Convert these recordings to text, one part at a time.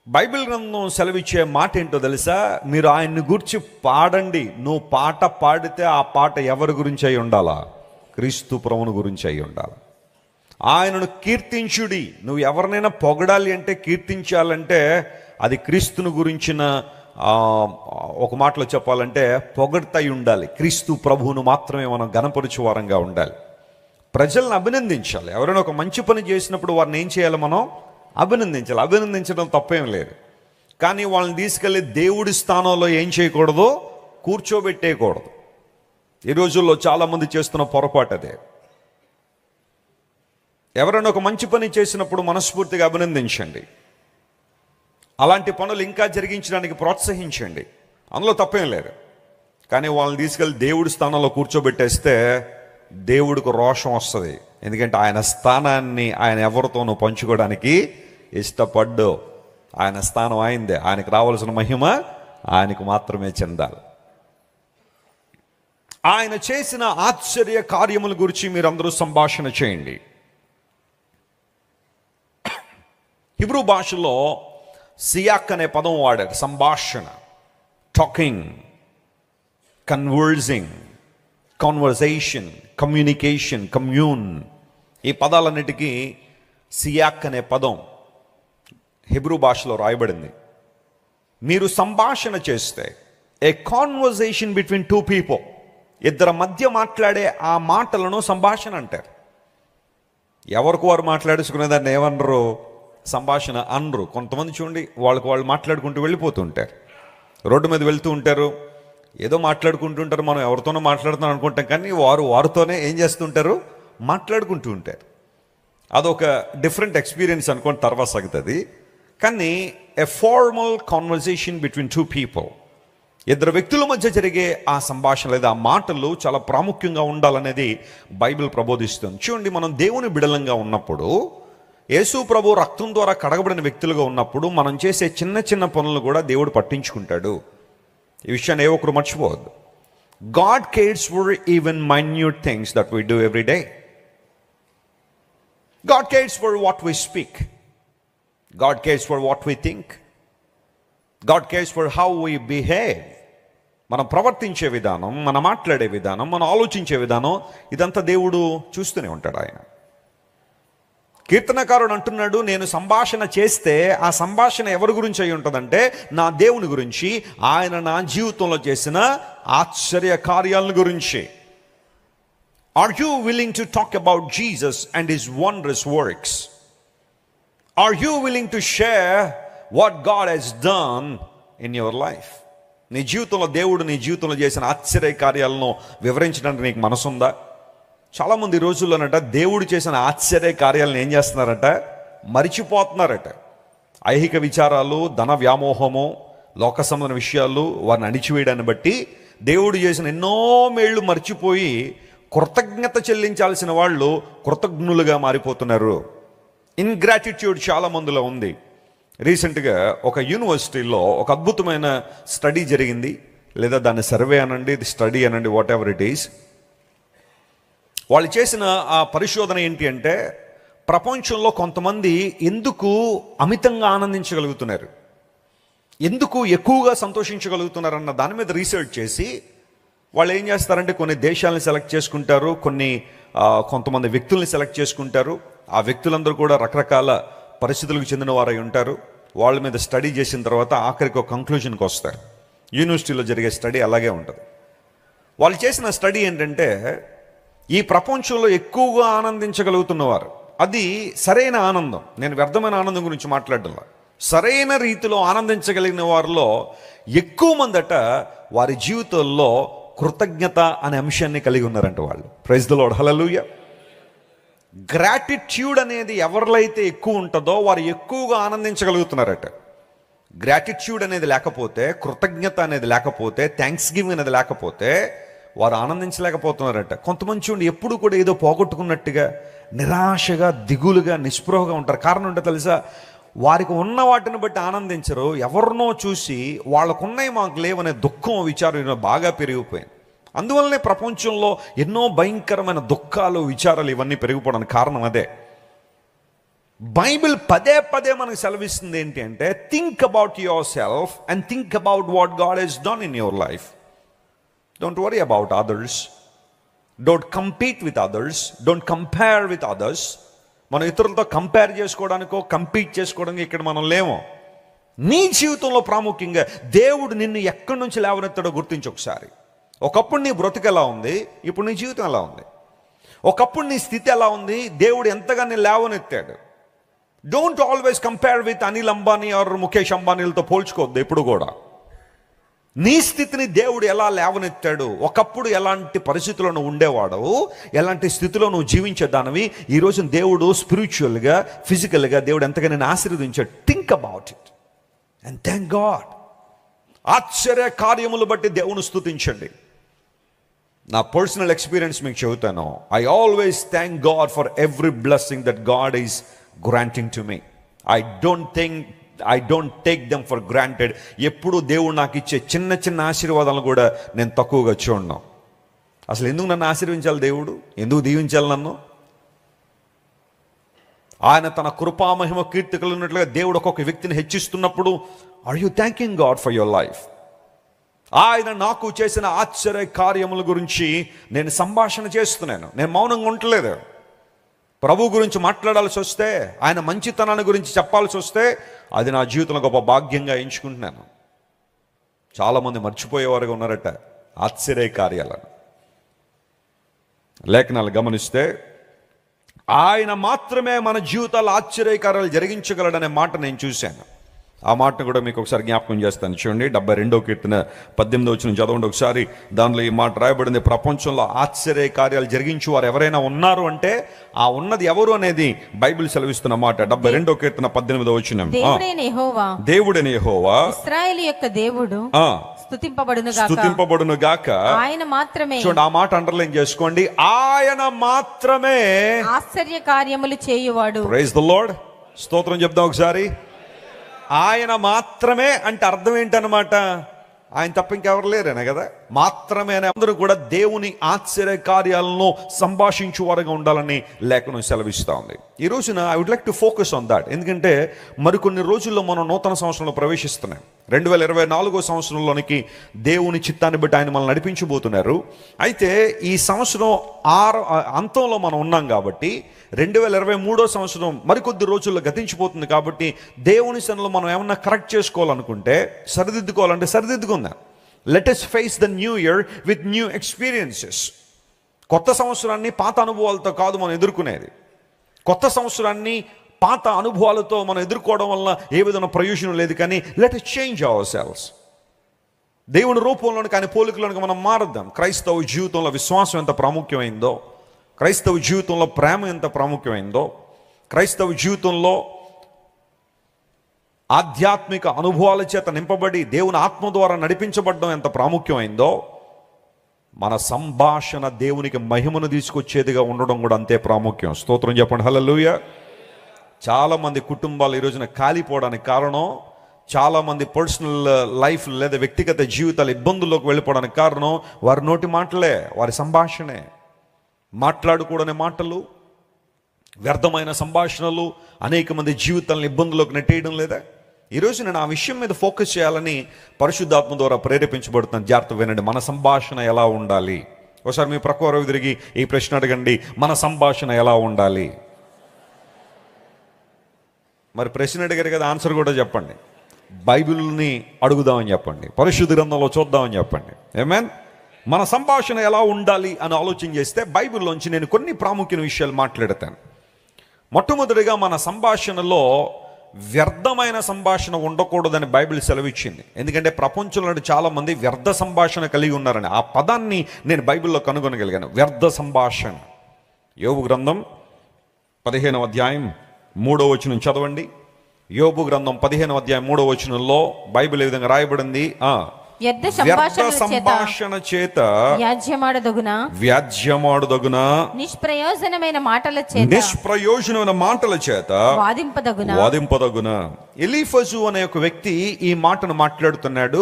Bible గ్రంథం సెలవిచ్చే మాట ఏంటో తెలుసా? మీరు ఆయన్ని గురించి పాడండి. నువ్వు పాట పాడితే ఆ పాట ఎవరి గురించి అయి ఉండాలా? క్రీస్తు ప్రభువుని గురించి అయి ఉండాలి. ఆయనను కీర్తించుడి. నువ్వు ఎవరినైనా పొగడాలి అంటే, కీర్తించాలంటే అది క్రీస్తుని గురించిన ఒక మాటలో చెప్పాలంటే పొగడ్తయి ఉండాలి. క్రీస్తు ప్రభువును మాత్రమే మనం గణపరచు వారంగా ఉండాలి. ప్రజలను అభినందించాలి. ఎవరైనా ఒక మంచి పని చేసినప్పుడు వారిని ఏం చేయాలి? మనం అభినందించాలి. అభినందించడం తప్పేం లేదు. కానీ వాళ్ళని తీసుకెళ్ళి దేవుడి స్థానంలో ఏం చేయకూడదు? కూర్చోబెట్టేయకూడదు. ఈ రోజుల్లో చాలామంది చేస్తున్న పొరపాటు అదే. ఎవరైనా ఒక మంచి పని చేసినప్పుడు మనస్ఫూర్తిగా అభినందించండి. అలాంటి పనులు ఇంకా జరిగించడానికి ప్రోత్సహించండి. అందులో తప్పేం లేదు. కానీ వాళ్ళని తీసుకెళ్ళి దేవుడి స్థానంలో కూర్చోబెట్టేస్తే దేవుడికి రోషం వస్తుంది. ఎందుకంటే ఆయన స్థానాన్ని ఆయన ఎవరితోనూ పంచుకోవడానికి ఇష్టపడ్డు. ఆయన స్థానం ఆయనదే. ఆయనకు రావాల్సిన మహిమ ఆయనకు మాత్రమే చెందాలి. ఆయన చేసిన ఆశ్చర్య కార్యముల గురించి మీరందరూ సంభాషణ చేయండి. హిబ్రూ భాషలో సియాక్ అనే పదం వాడారు. సంభాషణ, టాకింగ్, కాన్వర్సేషన్, కమ్యూనికేషన్, కమ్యూన్, ఈ పదాలన్నిటికీ సియాక్ అనే పదం హిబ్రూ భాషలో రాయబడింది. మీరు సంభాషణ చేస్తే, ఏ కాన్వర్సేషన్ బిట్వీన్ టూ పీపుల్, ఇద్దరి మధ్య మాట్లాడే ఆ మాటలను సంభాషణ అంటారు. ఎవరికి వారు మాట్లాడుకునేదాన్ని ఏమనరు? సంభాషణ అనరు. కొంతమంది చూడండి, వాళ్ళకి వాళ్ళు మాట్లాడుకుంటూ వెళ్ళిపోతుంటారు. రోడ్డు మీద వెళ్తూ ఉంటారు, ఏదో మాట్లాడుకుంటుంటారు. మనం ఎవరితోనో మాట్లాడుతున్నాం అనుకుంటాం, కానీ వారు వారితోనే ఏం చేస్తుంటారు? మాట్లాడుకుంటూ ఉంటారు. అదొక డిఫరెంట్ ఎక్స్పీరియన్స్ అనుకోండి, తర్వాత సాగుతుంది. కానీ ఎ formal conversation between two people, ఇద్దరు వ్యక్తుల మధ్య జరిగే ఆ సంభాషణ లేదా ఆ మాటలు చాలా ప్రాముఖ్యంగా ఉండాలనేది బైబిల్ ప్రబోధిస్తుంది. చూడండి, మనం దేవుని బిడలంగా ఉన్నప్పుడు, యేసు ప్రభు రక్తం ద్వారా కడగబడిన వ్యక్తులుగా ఉన్నప్పుడు మనం చేసే చిన్న చిన్న పనులు కూడా దేవుడు పట్టించుకుంటాడు. ఈ విషయాన్ని ఏ ఒక్కరు మర్చిపోవద్దు. God cares for even minute things that we do every day. God cares for what we speak. God cares for what we think. God cares for how we behave. మనం ప్రవర్తించే విధానం, మనం మాట్లాడే విధానం, మనం ఆలోచించే విధానం, ఇదంతా దేవుడు చూస్తూనే ఉంటాడు. ఆయన కీర్తనకారుడు అంటున్నాడు, నేను సంభాషణ చేస్తే ఆ సంభాషణ ఎవరి గురించి అయి ఉంటుందంటే నా దేవుని గురించి, ఆయన నా జీవితంలో చేసిన ఆశ్చర్య కార్యాల గురించి. Are you willing to talk about Jesus and his wondrous works? Are you willing to share what God he's done in your life? నీ జీవితంలో దేవుడు నీ జీవితంలో చేసిన ఆశ్చర్య కార్యాలను వివరించడానికి నీకు మనసుందా? చాలామంది ఈ రోజుల్లోనట దేవుడు చేసిన ఆశ్చర్య కార్యాలను ఏం చేస్తున్నారట? మరిచిపోతున్నారట. ఐహిక విచారాలు, ధన వ్యామోహము, లోక సంబంధ విషయాలు వారిని అణిచివేయడాన్ని బట్టి దేవుడు చేసిన ఎన్నో మేళ్లు మర్చిపోయి కృతజ్ఞత చెల్లించాల్సిన వాళ్ళు కృతజ్ఞులుగా మారిపోతున్నారు. ఇన్గ్రాటిట్యూడ్ చాలా మందిలో ఉంది. రీసెంట్గా ఒక యూనివర్సిటీలో ఒక అద్భుతమైన స్టడీ జరిగింది, లేదా దాన్ని సర్వే అనండి, స్టడీ అనండి, వాట్ ఎవర్ ఇట్ ఈస్. వాళ్ళు చేసిన ఆ పరిశోధన ఏంటి అంటే, ప్రపంచంలో కొంతమంది ఎందుకు అమితంగా ఆనందించగలుగుతున్నారు, ఎందుకు ఎక్కువగా సంతోషించగలుగుతున్నారన్న దాని మీద రీసెర్చ్ చేసి వాళ్ళు ఏం చేస్తారంటే కొన్ని దేశాలను సెలెక్ట్ చేసుకుంటారు, కొంతమంది వ్యక్తుల్ని సెలెక్ట్ చేసుకుంటారు. ఆ వ్యక్తులందరూ కూడా రకరకాల పరిస్థితులకు చెందిన వారై ఉంటారు. వాళ్ళ మీద స్టడీ చేసిన తర్వాత ఆఖరికి ఒక కంక్లూజన్కి వస్తారు. యూనివర్సిటీలో జరిగే స్టడీ అలాగే ఉంటుంది. వాళ్ళు చేసిన స్టడీ ఏంటంటే, ఈ ప్రపంచంలో ఎక్కువగా ఆనందించగలుగుతున్నవారు, అది సరైన ఆనందం, నేను వ్యర్థమైన ఆనందం గురించి మాట్లాడటంలా, సరైన రీతిలో ఆనందించగలిగిన వారిలో ఎక్కువ మందట వారి జీవితంలో కృతజ్ఞత అనే అంశాన్ని కలిగి ఉన్నారంట వాళ్ళు. Praise the Lord, hallelujah. Gratitude అనేది ఎవరిలో అయితే ఎక్కువ ఉంటుందో వారు ఎక్కువగా ఆనందించగలుగుతున్నారట. గ్రాటిట్యూడ్ అనేది లేకపోతే, కృతజ్ఞత అనేది లేకపోతే, థ్యాంక్స్ గివింగ్ అనేది లేకపోతే వారు ఆనందించలేకపోతున్నారట. కొంతమంది చూడండి, ఎప్పుడు కూడా ఏదో పోగొట్టుకున్నట్టుగా, నిరాశగా, దిగులుగా, నిస్పృహగా ఉంటారు. కారణం ఏంటో తెలుసా? వారికి ఉన్న వాటిని బట్టి ఆనందించరు. ఎవరినో చూసి వాళ్ళకున్నాయి మాకు లేవనే దుఃఖం, విచారం బాగా పెరిగిపోయింది. అందువల్లనే ప్రపంచంలో ఎన్నో భయంకరమైన దుఃఖాలు, విచారాలు ఇవన్నీ పెరిగిపోవడానికి కారణం అదే. బైబిల్ పదే పదే మనకు సెలవిస్తుంది ఏంటి అంటే, think about yourself and think about what God he's done in your life. Don't worry about others, don't compete with others, don't compare with others. మనం ఇతరులతో కంపేర్ చేసుకోవడానికో కంపీట్ చేసుకోవడానికి ఇక్కడ మనం లేము. నీ జీవితంలో ప్రాముఖ్యంగా దేవుడు నిన్ను ఎక్కడి నుంచి లేవనెత్తాడో గుర్తించి ఒకసారి. ఒకప్పుడు నీ బ్రతుకు ఎలా ఉంది, ఇప్పుడు నీ జీవితం ఎలా ఉంది? ఒకప్పుడు నీ స్థితి ఎలా ఉంది, దేవుడు ఎంతగా నీ లేవనెత్తాడు. Don't always compare with Anil Ambani or Mukesh అంబానీలతో పోల్చుకోవద్దు ఎప్పుడు కూడా. నీ స్థితిని దేవుడు ఎలా లేవనెత్తాడు, ఒకప్పుడు ఎలాంటి పరిస్థితుల్లో ఉండేవాడు, ఎలాంటి స్థితిలో నువ్వు జీవించేదానివి, ఈరోజు దేవుడు స్పిరిచువల్గా ఫిజికల్గా దేవుడు ఎంతగా నేను ఆశీర్వదించాడు. Think about it and thank God. ఆశ్చర్య కార్యములు బట్టి దేవుని స్తుతించండి. నా పర్సనల్ ఎక్స్పీరియన్స్ మీకు చెబుతాను. I always thank God for every blessing that God is granting to me. I don't take them for granted. ఎప్పుడు దేవుడు నాకు ఇచ్చే చిన్న చిన్న ఆశీర్వాదాలను కూడా నేను తక్కువగా చూడను. అసలు ఎందుకు నన్ను ఆశీర్వించాలి దేవుడు, ఎందుకు దీవించాలి నన్ను? ఆయన తన కృపామహిమ కీర్తికలు ఉన్నట్లుగా దేవుడు ఒక్కొక్క వ్యక్తిని హెచ్చిస్తున్నప్పుడు, are you thanking God for your life? ఆయన నాకు చేసిన ఆశ్చర్య కార్యముల గురించి నేను సంభాషణ చేస్తున్నాను, నేను మౌనంగా ఉండలేదు. ప్రభు గురించి మాట్లాడాల్సి వస్తే, ఆయన మంచితనాన్ని గురించి చెప్పాల్సి వస్తే, అది నా జీవితంలో గొప్ప భాగ్యంగా ఎంచుకుంటున్నాను. చాలామంది మర్చిపోయేవారుగా ఉన్నారట ఆశ్చర్య కార్యాలను. లేఖనాలు గమనిస్తే, ఆయన మాత్రమే మన జీవితాల్లో ఆశ్చర్య కార్యాలు జరిగించగలడనే మాట నేను చూశాను. ఆ మాటను కూడా మీకు ఒకసారి జ్ఞాపకం చేస్తాను. చూడండి, 72వ కీర్తన 18వ వచనం చదవండి ఒకసారి. దానిలో ఈ మాట రాయబడింది, ప్రపంచంలో ఆశ్చర్య కార్యాలు జరిగించు వారు ఎవరైనా ఉన్నారు అంటే ఆ ఉన్నది ఎవరు అనేది బైబిల్ సెలవిస్తున్న మాట. 72వ కీర్తన 18వ వచనం. దేవుడైన యెహోవా ఇశ్రాయేలు యొక్క దేవుడు స్తుతింపబడును గాక. ఆయన మాత్రమే, చూడండి ఆ మాట అండర్లైన్ చేసుకోండి, ఆయన మాత్రమే ఆశ్చర్య కార్యములు చేయువాడు. Praise the Lord. స్తోత్రం చెప్దాం ఒకసారి. ఆయన మాత్రమే అంటే అర్థం ఏంటన్నమాట? ఆయన తప్ప ఇంకెవరు లేరేనా కదా. మాత్రమే అనే అందరూ కూడా దేవుని ఆశ్చర్య కార్యాలను సంభాషించు వారుగా ఉండాలని లేఖనం సెలవిస్తూ ఉంది. ఈ రోజున I would like to focus on that. ఎందుకంటే మరికొన్ని రోజుల్లో మనం నూతన సంవత్సరంలో ప్రవేశిస్తున్నాం. 2024వ సంవత్సరంలోనికి దేవుని చిత్తాన్ని బట్టి ఆయన మనల్ని నడిపించబోతున్నారు. అయితే ఈ సంవత్సరం అంతంలో మనం ఉన్నాం కాబట్టి 2023వ సంవత్సరం మరికొద్ది రోజుల్లో గతించిపోతుంది. కాబట్టి దేవుని సన్నిధిలో మనం ఏమన్నా కరెక్ట్ చేసుకోవాలనుకుంటే, సరిదిద్దుకోవాలంటే సరిదిద్దుకుందాం. Let us face the new year with new experiences. కొత్త సంవత్సరాన్ని పాత అనుభవాలతో కాదు మనం ఎదుర్కొనేది. కొత్త సంవత్సరాన్ని పాత అనుభవాలతో మనం ఎదుర్కోవడం వల్ల ఏ విధమైన ప్రయోజనం లేదు. కానీ let us change our selves. దేవుని రూపంలోనికి, ఆయన పోలికలోనికి మనం మారుద్దాం. క్రైస్తవ జీవితంలో విశ్వాసం ఎంత ప్రాముఖ్యమైందో, క్రైస్తవ జీవితంలో ప్రేమ ఎంత ప్రాముఖ్యమైందో, క్రైస్తవ జీవితంలో ఆధ్యాత్మిక అనుభవాల చేత నింపబడి దేవుని ఆత్మ ద్వారా నడిపించబడడం ఎంత ప్రాముఖ్యమైందో, మన సంభాషణ దేవునికి మహిమను తీసుకొచ్చేదిగా ఉండడం కూడా అంతే ప్రాముఖ్యం. స్తోత్రం చెప్పండి, హల్లెలూయా. చాలామంది కుటుంబాలు ఈ రోజున కాలిపోవడానికి కారణం, చాలామంది పర్సనల్ లైఫ్ లేదా వ్యక్తిగత జీవితాల ఇబ్బందుల్లోకి వెళ్ళిపోవడానికి కారణం వారి నోటి మాటలే, వారి సంభాషణే. మాట్లాడుకోవడనే మాటలు, వ్యర్థమైన సంభాషణలు అనేక మంది జీవితాలను ఇబ్బందుల్లోకి నెట్టేయడం లేదా? ఈరోజు నేను ఆ విషయం మీద ఫోకస్ చేయాలని పరిశుద్ధాత్మ ద్వారా ప్రేరేపించబడుతున్నాను. జాగ్రత్త వినండి. మన సంభాషణ ఎలా ఉండాలి? ఒకసారి మీ ప్రక్క తిరిగి ఈ ప్రశ్న అడగండి, మన సంభాషణ ఎలా ఉండాలి? మరి ప్రశ్న అడిగారు కదా, ఆన్సర్ కూడా చెప్పండి. బైబిల్ని అడుగుదామని చెప్పండి, పరిశుద్ధ గ్రంథంలో చూద్దామని చెప్పండి. ఆమేన్. మన సంభాషణ ఎలా ఉండాలి అని ఆలోచన చేస్తే బైబిల్లోంచి నేను కొన్ని ప్రాముఖ్యమైన విషయాలు మాట్లాడతాను. మొట్టమొదటిగా మన సంభాషణలో వ్యర్థమైన సంభాషణ ఉండకూడదని బైబిల్ సెలవిచ్చింది. ఎందుకంటే ప్రపంచంలో చాలామంది వ్యర్థ సంభాషణ కలిగి ఉన్నారని ఆ పదాన్ని నేను బైబిల్లో కనుగొనగలిగాను. వ్యర్థ సంభాషణ. యోబు గ్రంథం 15వ అధ్యాయం 3వ వచనం చదవండి. యోబు గ్రంథం 15వ అధ్యాయం 3వ వచనంలో బైబిల్ ఏ విధంగా రాయబడింది? వ్యర్థ సంభాషణ చేత వ్యాజ్యమాడుదగునా, నిష్ప్రయోజనమైన మాటల చేత వాదింపదగునా. ఎలీఫజు అనే ఒక వ్యక్తి ఈ మాటను మాట్లాడుతున్నాడు.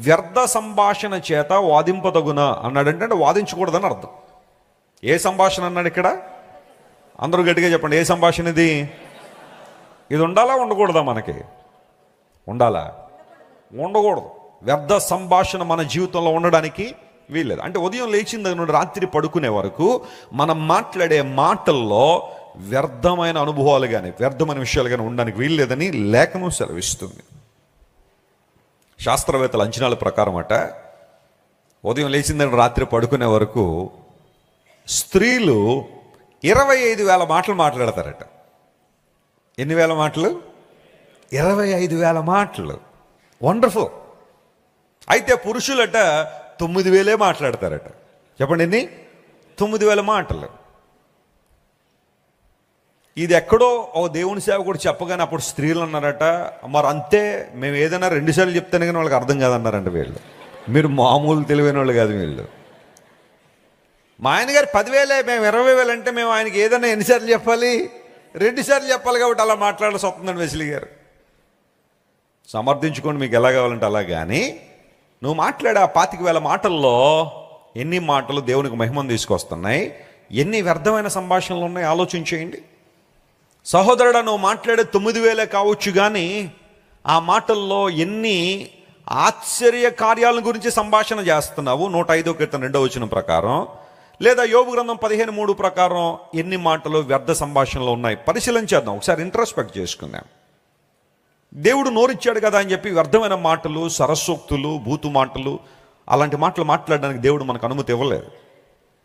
వ్యర్థ సంభాషణ చేత వాదింపదగునా అన్నాడంటే వాదించకూడదని అర్థం. ఏ సంభాషణ అన్నాడు ఇక్కడ? అందరూ గట్టిగా చెప్పండి, ఏ సంభాషణ ఇది? ఇది ఉండాలా ఉండకూడదా? మనకి ఉండాలా? ఉండకూడదు. వ్యర్థ సంభాషణ మన జీవితంలో ఉండడానికి వీల్లేదు. అంటే ఉదయం లేచిన దగ్గర నుండి రాత్రి పడుకునే వరకు మనం మాట్లాడే మాటల్లో వ్యర్థమైన అనుభవాలు కానీ వ్యర్థమైన విషయాలు కానీ ఉండడానికి వీల్లేదని లేఖనం సెలవిస్తుంది. శాస్త్రవేత్తల అంచనాల ప్రకారం ఉదయం లేచిన దగ్గర రాత్రి పడుకునే వరకు స్త్రీలు 25,000 మాటలు మాట్లాడతారట. ఎన్ని వేల మాటలు? 25,000 మాటలు. వండర్ఫుల్. అయితే పురుషులట 9,000 మాట్లాడతారట. చెప్పండి, ఎన్ని? 9,000 మాటలు. ఇది ఎక్కడో ఓ దేవుని సేవకుడు చెప్పగానే అప్పుడు స్త్రీలు అన్నారట, మరి అంతే, మేము ఏదైనా 2 సార్లు చెప్తానే కానీ వాళ్ళకి అర్థం కాదన్నారంట. వీళ్ళు మీరు మామూలు తెలివైన వాళ్ళు కాదు వీళ్ళు. మా ఆయన గారు 10,000, మేము 20,000 అంటే మేము ఆయనకి ఏదైనా ఎన్నిసార్లు చెప్పాలి? 2 సార్లు చెప్పాలి కాబట్టి అలా మాట్లాడాల్సి వస్తుందండి వెస్లీ గారు. సమర్థించుకోండి మీకు ఎలా కావాలంటే అలా. కానీ నువ్వు మాట్లాడే ఆ 25,000 మాటల్లో ఎన్ని మాటలు దేవునికి మహిమను తీసుకొస్తున్నాయి, ఎన్ని వ్యర్థమైన సంభాషణలు ఉన్నాయి ఆలోచించేయండి. సహోదరుడా, నువ్వు మాట్లాడే 9,000 కావచ్చు, కానీ ఆ మాటల్లో ఎన్ని ఆశ్చర్య కార్యాల గురించి సంభాషణ చేస్తున్నావు? 105వ కీర్తన 2వ వచనం ప్రకారం, లేదా యోబు గ్రంథం 15:3 ప్రకారం ఎన్ని మాటలు వ్యర్థ సంభాషణలు ఉన్నాయి? పరిశీలించేద్దాం, ఒకసారి ఇంట్రోస్పెక్ట్ చేసుకుందాం. దేవుడు నోరిచ్చాడు కదా అని చెప్పి వ్యర్థమైన మాటలు, సరస్సోక్తులు, బూతు మాటలు, అలాంటి మాటలు మాట్లాడడానికి దేవుడు మనకు అనుమతి ఇవ్వలేదు.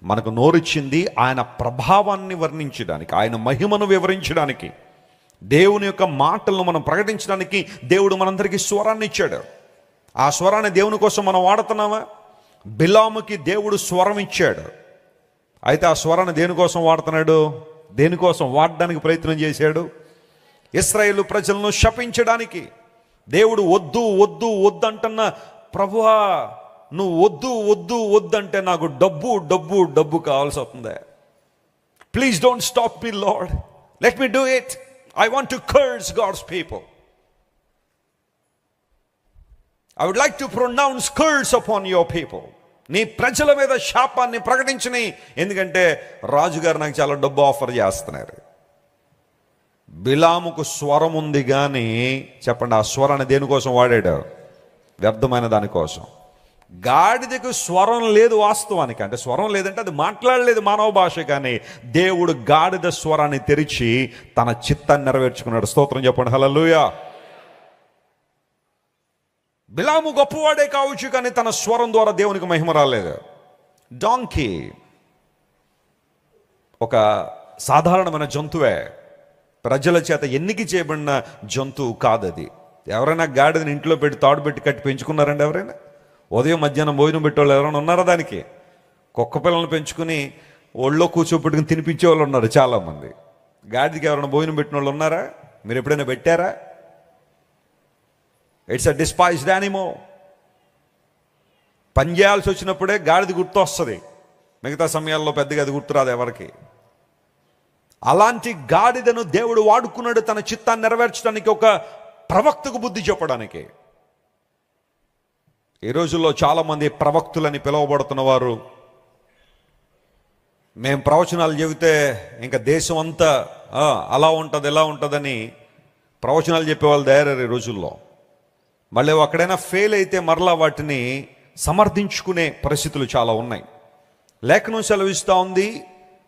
మనకు నోరిచ్చింది ఆయన ప్రభావాన్ని వర్ణించడానికి, ఆయన మహిమను వివరించడానికి, దేవుని యొక్క మాటలను మనం ప్రకటించడానికి దేవుడు మనందరికీ స్వరాన్ని ఇచ్చాడు. ఆ స్వరాన్ని దేవుని కోసం మనం వాడుతున్నామా? బిలాముకి దేవుడు స్వరం ఇచ్చాడు. అయితే ఆ స్వరాన్ని దేనికోసం వాడుతున్నాడు? దేనికోసం వాడడానికి ప్రయత్నం చేశాడు? ఇశ్రాయేలు ప్రజలను శపించడానికి. దేవుడు వద్దు వద్దు వద్దు అంటున్న, ప్రభువా నువ్వు వద్దు వద్దు వద్దంటే నాకు డబ్బు డబ్బు డబ్బు కావాల్సి వస్తుంది. Please don't stop me Lord, let me do it. I want to curse God's people. I would like to pronounce curse upon your people. నీ ప్రజల మీద శాపాన్ని ప్రకటించని, ఎందుకంటే రాజుగారు నాకు చాలా డబ్బు ఆఫర్ చేస్తున్నారు. బిలాముకు స్వరం ఉంది కానీ, చెప్పండి, ఆ స్వరాన్ని దేనికోసం వాడాడు? వ్యర్థమైన దానికోసం. గాడిదకు స్వరం లేదు వాస్తవానికి, అంటే స్వరం లేదంటే అది మాట్లాడలేదు మానవ భాష, కానీ దేవుడు గాడిద స్వరాన్ని తెరిచి తన చిత్తాన్ని నెరవేర్చుకున్నాడు. స్తోత్రం చెప్పండి, హల్లెలూయా. బిలాము గొప్పవాడే కావచ్చు, కానీ తన స్వరం ద్వారా దేవునికి మహిమ రాలేదు. డాంకీ ఒక సాధారణమైన జంతువే, ప్రజల చేత ఎన్నిక చేయబడిన జంతువు కాదది. ఎవరైనా గాడిదని ఇంట్లో పెట్టి తాడు పెట్టి కట్టి పెంచుకున్నారండి? ఎవరైనా ఉదయం మధ్యాహ్నం భోజనం పెట్టేవాళ్ళు ఎవరైనా ఉన్నారా? దానికి కుక్క పిల్లలను పెంచుకుని ఒళ్ళో కూర్చోపెట్టుకుని తినిపించే వాళ్ళు ఉన్నారు చాలామంది. గాడిదకి ఎవరైనా భోజనం పెట్టిన వాళ్ళు ఉన్నారా? మీరు ఎప్పుడైనా పెట్టారా? It's a despised animal. పని చేయాల్సి వచ్చినప్పుడే గాడిద గుర్తు వస్తుంది, మిగతా సమయాల్లో పెద్దగా అది గుర్తురాదు ఎవరికి. అలాంటి గాడిదను దేవుడు వాడుకున్నాడు తన చిత్తాన్ని నెరవేర్చడానికి, ఒక ప్రవక్తకు బుద్ధి చెప్పడానికి. ఈ రోజుల్లో చాలామంది ప్రవక్తులని పిలువబడుతున్న వారు, మేము ప్రవచనాలు చెబితే ఇంకా దేశం అంతా అలా ఉంటుంది ఇలా ఉంటుందని ప్రవచనాలు చెప్పేవాళ్ళు తయారయ్యారు ఈ రోజుల్లో. మళ్ళీ ఎక్కడైనా ఫెయిల్ అయితే మరలా వాటిని సమర్థించుకునే పరిస్థితులు చాలా ఉన్నాయి. లేఖనం సెలవిస్తూ ఉంది,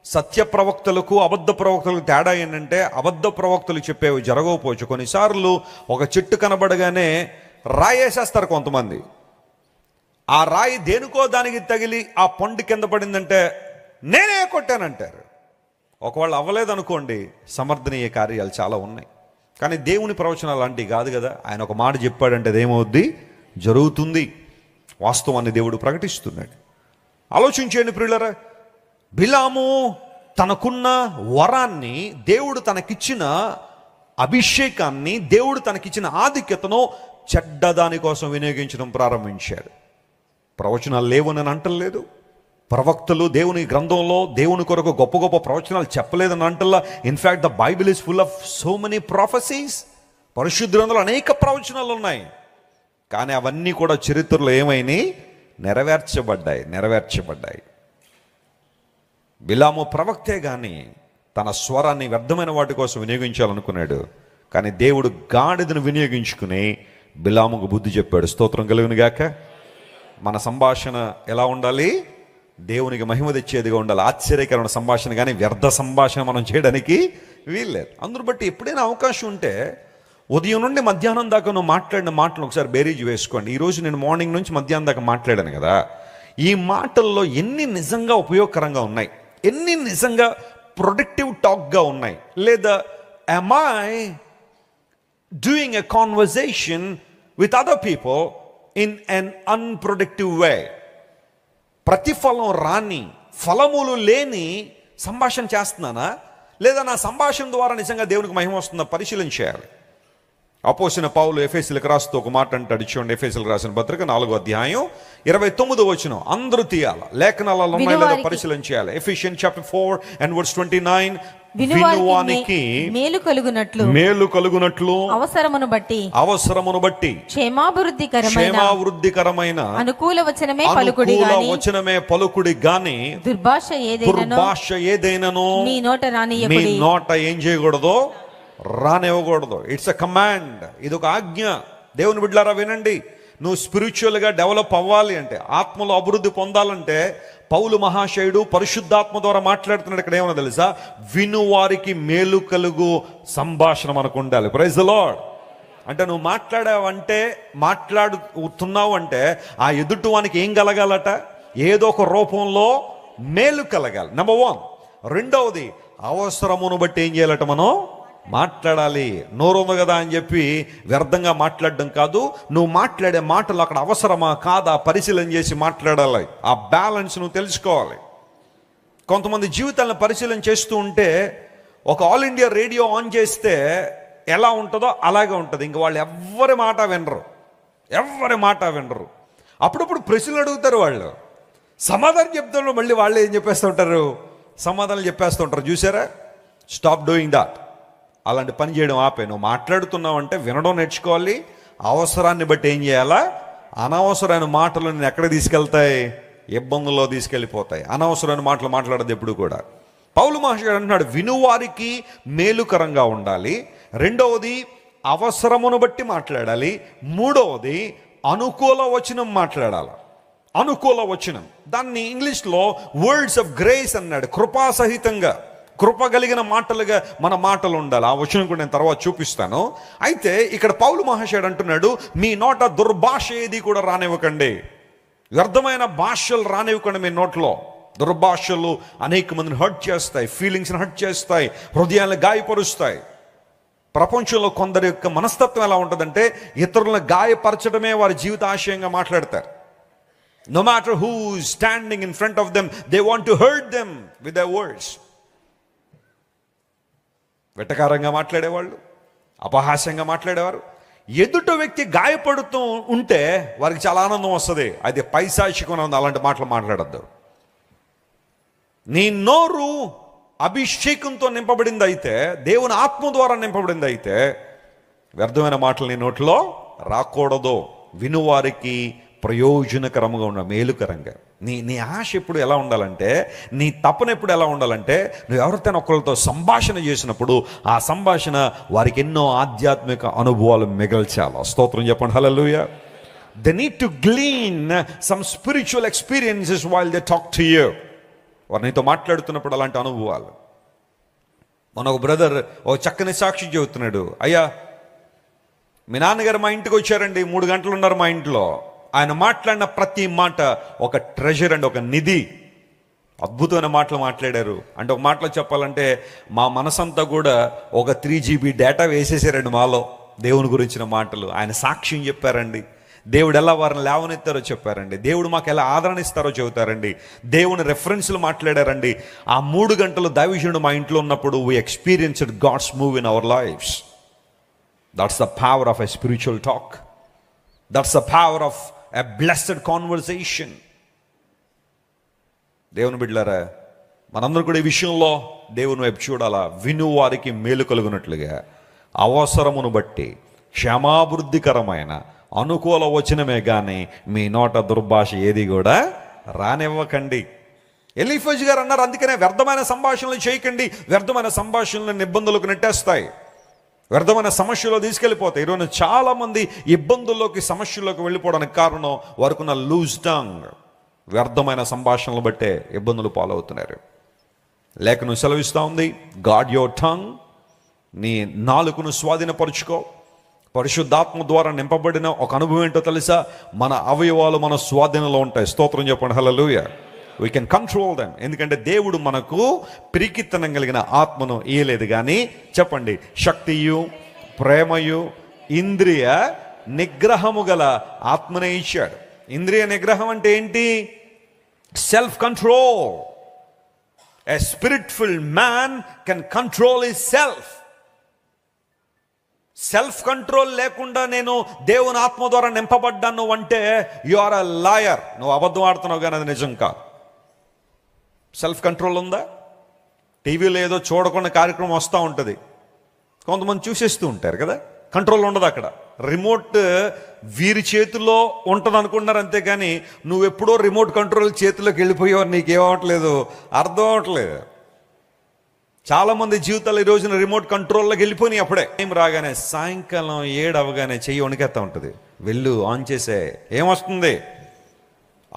సత్య ప్రవక్తలకు అబద్ధ ప్రవక్తలకు తేడా ఏంటంటే, అబద్ధ ప్రవక్తలు చెప్పేవి జరగకపోవచ్చు. కొన్నిసార్లు ఒక చెట్టు కనబడగానే రాయేసేస్తారు కొంతమంది. ఆ రాయి దేనికో దానికి తగిలి ఆ పండు కింద పడిందంటే నేనే కొట్టానంటారు. ఒకవేళ అవ్వలేదనుకోండి, సమర్థనీయ కార్యాలు చాలా ఉన్నాయి. కానీ దేవుని ప్రవచనాలు అలాంటివి కాదు కదా. ఆయన ఒక మాట చెప్పాడంటే అదేమవుద్ది? జరుగుతుంది. వాస్తవాన్ని దేవుడు ప్రకటిస్తున్నాడు. ఆలోచించండి ప్రియులారా, బిలాము తనకున్న వరాన్ని, దేవుడు తనకిచ్చిన అభిషేకాన్ని, దేవుడు తనకిచ్చిన ఆధిక్యతను చెడ్డదాని కోసం వినియోగించడం ప్రారంభించాడు. ప్రవచనాలు లేవని అంటలేదు, ప్రవక్తలు దేవుని గ్రంథంలో దేవుని కొరకు గొప్ప గొప్ప ప్రవచనాలు చెప్పలేదని అంటల్లా. In fact the Bible is full of so many prophecies. పరిశుద్ధ గ్రంథంలో అనేక ప్రవచనాలు ఉన్నాయి, కానీ అవన్నీ కూడా చరిత్రలో ఏమైనాయి? నెరవేర్చబడ్డాయి. బిలాము ప్రవక్తే కానీ తన స్వరాన్ని వ్యర్థమైన వాటి కోసం వినియోగించాలనుకున్నాడు, కానీ దేవుడు గాడిదను వినియోగించుకుని బిలాముకు బుద్ధి చెప్పాడు. స్తోత్రం కలుగును గాక. మన సంభాషణ ఎలా ఉండాలి? దేవునికి మహిమ తెచ్చేదిగా ఉండాలి. ఆశ్చర్యకరమైన సంభాషణ, కానీ వ్యర్థ సంభాషణ మనం చేయడానికి వీల్లేదు. అందును బట్టి ఎప్పుడైనా అవకాశం ఉంటే ఉదయం నుండి మధ్యాహ్నం దాకా నువ్వు మాట్లాడిన మాటలు ఒకసారి బేరీజ్ వేసుకోండి. ఈరోజు నేను మార్నింగ్ నుంచి మధ్యాహ్నం దాకా మాట్లాడాను కదా, ఈ మాటల్లో ఎన్ని నిజంగా ఉపయోగకరంగా ఉన్నాయి, ఎన్ని నిజంగా ప్రొడక్టివ్ టాక్గా ఉన్నాయి, లేదా am I doing a conversation with other people in an unproductive way? ప్రతిఫలం రాని, ఫలములు లేని సంభాషణ చేస్తున్నానా, లేదా నా సంభాషణ ద్వారా నిజంగా దేవునికి మహిమ వస్తుందా పరిశీలన చేయాలి. అపోస్తలుడైన పౌలు ఎఫెసీయులకు రాస్తూ ఒక మాట అంటాడు. చూడండి, ఎఫెసీయులకు రాసిన పత్రిక 4వ అధ్యాయం 29వ వచనం. అందరూ తీయాలి, లేఖనాలలో ఉన్నాయో లేదో పరిశీలన చేయాలి. Ephesians chapter 4 and verse 29. వినువానికి మేలు కలుగునట్లు అవసరమును బట్టి క్షేమాభివృద్ధికరమైన అనుకూల వచనమే పలుకుడి గాని దుర్భాష ఏదైనను మీ నోట ఏం చేయకూడదు, రానివ్వకూడదు. It's a command. ఇది ఒక ఆజ్ఞ. దేవుని బిడ్డలారా వినండి. నువ్వు స్పిరిచువల్గా డెవలప్ అవ్వాలి అంటే, ఆత్మలో అభివృద్ధి పొందాలంటే, పౌలు మహాశయుడు పరిశుద్ధాత్మ ద్వారా మాట్లాడుతున్నాడు. ఇక్కడ ఏమన్నా తెలుసా? వినువారికి మేలు కలుగు సంభాషణ మనకు ఉండాలి. Praise the Lord. అంటే నువ్వు మాట్లాడుతున్నావు అంటే ఆ ఎదుటివానికి ఏం కలగాలట? ఏదో ఒక రూపంలో మేలు కలగాలి. నెంబర్ 1. రెండవది, అవసరమును బట్టి ఏం చేయాలట? మనం మాట్లాడాలి. నోరు ఉంది కదా అని చెప్పి వ్యర్థంగా మాట్లాడడం కాదు. నువ్వు మాట్లాడే మాటలు అక్కడ అవసరమా కాదా పరిశీలన చేసి మాట్లాడాలి. ఆ బ్యాలెన్స్ నువ్వు తెలుసుకోవాలి. కొంతమంది జీవితాలను పరిశీలన చేస్తూ ఉంటే, ఒక ఆల్ ఇండియా రేడియో ఆన్ చేస్తే ఎలా ఉంటుందో అలాగే ఉంటుంది. ఇంక వాళ్ళు ఎవరి మాట వినరు. అప్పుడప్పుడు ప్రశ్నలు అడుగుతారు, వాళ్ళు సమాధానం చెప్తారు, మళ్ళీ వాళ్ళు ఏం చెప్పేస్తుంటారు? సమాధానాలు చెప్పేస్తుంటారు. చూసారా? Stop doing that. అలాంటి పని చేయడం ఆపే. నువ్వు మాట్లాడుతున్నావు అంటే వినడం నేర్చుకోవాలి. అవసరాన్ని బట్టి ఏం చేయాలా? అనవసరమైన మాటలు నేను ఎక్కడ తీసుకెళ్తాయి? ఇబ్బందుల్లో తీసుకెళ్ళిపోతాయి. అనవసరమైన మాటలు మాట్లాడదు ఎప్పుడు కూడా. పౌలు మహాశయుడు అంటున్నాడు, వినువారికి మేలుకరంగా ఉండాలి. రెండవది, అవసరమును బట్టి మాట్లాడాలి. మూడవది, అనుకూల వచనం మాట్లాడాలి. అనుకూల వచనం, దాన్ని ఇంగ్లీష్లో వర్డ్స్ ఆఫ్ గ్రేస్ అన్నాడు. కృపాసహితంగా, కృప కలిగిన మాటలుగా మన మాటలు ఉండాలి. ఆ వచనం కూడా నేను తర్వాత చూపిస్తాను. అయితే ఇక్కడ పౌలు మహాశయుడు అంటున్నాడు, మీ నోట దుర్భాష ఏది కూడా రానివ్వకండి. వ్యర్థమైన భాషలు రానివ్వకండి మీ నోట్లో. దుర్భాషలు అనేక మందిని హర్ట్ చేస్తాయి, ఫీలింగ్స్ని హర్ట్ చేస్తాయి, హృదయాలను గాయపరుస్తాయి. ప్రపంచంలో కొందరి యొక్క మనస్తత్వం ఎలా ఉంటుందంటే, ఇతరులను గాయపరచడమే వారి జీవిత ఆశయంగా మాట్లాడతారు. No matter who is standing in front of them, they want to hurt them with their words. వెటకారంగా మాట్లాడేవాళ్ళు, అపహాస్యంగా మాట్లాడేవారు. ఎదుటి వ్యక్తి గాయపడుతూ ఉంటే వారికి చాలా ఆనందం వస్తుంది. అది పైశాచికం. అలాంటి మాటలు మాట్లాడద్దు. నీ నోరు అభిషేకంతో నింపబడింది అయితే, దేవుని ఆత్మ ద్వారా నింపబడింది అయితే, వ్యర్థమైన మాటలు నీ నోట్లో రాకూడదు. వినువారికి ప్రయోజనకరంగా ఉన్న, మేలుకరంగా. నీ ఆశ ఎప్పుడు ఎలా ఉండాలంటే, నీ తపన ఎప్పుడు ఎలా ఉండాలంటే, నువ్వు ఎవరితో ఒకరితో సంభాషణ చేసినప్పుడు ఆ సంభాషణ వారికి ఎన్నో ఆధ్యాత్మిక అనుభవాలు మిగల్చాలి. స్తోత్రం చెప్పండి. హల్లెలూయా. They need to glean some spiritual experiences while they talk to you. వారు నీతో మాట్లాడుతున్నప్పుడు అలాంటి అనుభవాలు. మన ఒక బ్రదర్ ఒక చక్కని సాక్షి చెబుతున్నాడు. అయ్యా, మీ నాన్నగారు మా ఇంటికి వచ్చారండి, 3 గంటలు ఉన్నారు మా ఇంట్లో. ఆయన మాట్లాడిన ప్రతి మాట ఒక ట్రెజర్ అండి, ఒక నిధి. అద్భుతమైన మాటలు మాట్లాడారు. అంటే ఒక మాటలో చెప్పాలంటే, మా మనసంతా కూడా ఒక 3 GB డేటా వేసేసారండి మాలో. దేవుని గురించిన మాటలు ఆయన సాక్ష్యం చెప్పారండి. దేవుడు ఎలా వారిని లేవనెత్తారో చెప్పారండి. దేవుడు మాకు ఎలా ఆదరణ ఇస్తారో చెబుతారండి. దేవుని రెఫరెన్స్లు మాట్లాడారండి. ఆ 3 గంటలు దైవజనుడు మా ఇంట్లో ఉన్నప్పుడు we experienced God's move in our lives. That's the power of a spiritual talk. That's the power of a blessed conversation. దేవుని బిడ్డలారా, మనందరూ కూడా ఈ విషయంలో దేవుని వైపు చూడాలా. వినువారికి మేలు కలుగునట్లుగా అవసరమును బట్టి క్షేమాభివృద్ధికరమైన అనుకూల వచనమే కానీ మీ నోట దుర్భాష ఏది కూడా రానివ్వకండి. ఎలీఫజ్ గారు అన్నారు, అందుకనే వ్యర్థమైన సంభాషణలు చేయకండి. వ్యర్థమైన సంభాషణలు ఇబ్బందులకు నెట్టేస్తాయి. వ్యర్థమైన సమస్యలో తీసుకెళ్ళిపోతాయి. ఈరోజు చాలా మంది ఇబ్బందుల్లోకి, సమస్యల్లోకి వెళ్ళిపోవడానికి కారణం వారికున్న లూజ్ టంగ్, వ్యర్థమైన సంభాషణలు బట్టే ఇబ్బందులు పాలవుతున్నారు. లేఖను సెలవిస్తూ ఉంది, గాడ్ యువర్ టంగ్, నీ నాలుకను స్వాధీనపరుచుకో. పరిశుద్ధాత్మ ద్వారా నింపబడిన ఒక అనుభవం ఏంటో తెలుసా? మన అవయవాలు మన స్వాధీనంలో ఉంటాయి. స్తోత్రం చెప్పండి, hallelujah. We can control them. ఎందుకంటే దేవుడు మనకు పిరికితనం కలిగిన ఆత్మను ఇయ్యలేదు, కానీ చెప్పండి, శక్తియు, ప్రేమయు, ఇంద్రియ నిగ్రహము గల ఆత్మనే ఇచ్చాడు. ఇంద్రియ నిగ్రహం అంటే ఏంటి? Self control. A spiritful man can control his self. Self control లేకుండా నేను దేవుని ఆత్మ ద్వారా నింపబడ్డాను అంటే యు ఆర్ అ లాయర్. నువ్వు అబద్ధం ఆడుతున్నావు, కానీ అది నిజం కాదు. సెల్ఫ్ కంట్రోల్ ఉందా? టీవీలో ఏదో చూడకుండా కార్యక్రమం వస్తూ ఉంటుంది, కొంతమంది చూసేస్తూ ఉంటారు కదా, కంట్రోల్ ఉండదు అక్కడ. రిమోట్ వీరి చేతుల్లో ఉంటుంది అనుకుంటున్నారు, అంతేగాని నువ్వెప్పుడో రిమోట్ కంట్రోల్ చేతిలోకి వెళ్ళిపోయావు, నీకేమవట్లేదు, అర్థం అవట్లేదు. చాలామంది జీవితాలు ఈ రోజున రిమోట్ కంట్రోల్లోకి వెళ్ళిపోయినాయి. అప్పుడే టైం రాగానే, సాయంకాలం 7 అవగానే చెయ్యి వణికేస్తూ ఉంటుంది. వెళ్ళు, ఆన్ చేసే, ఏమొస్తుంది?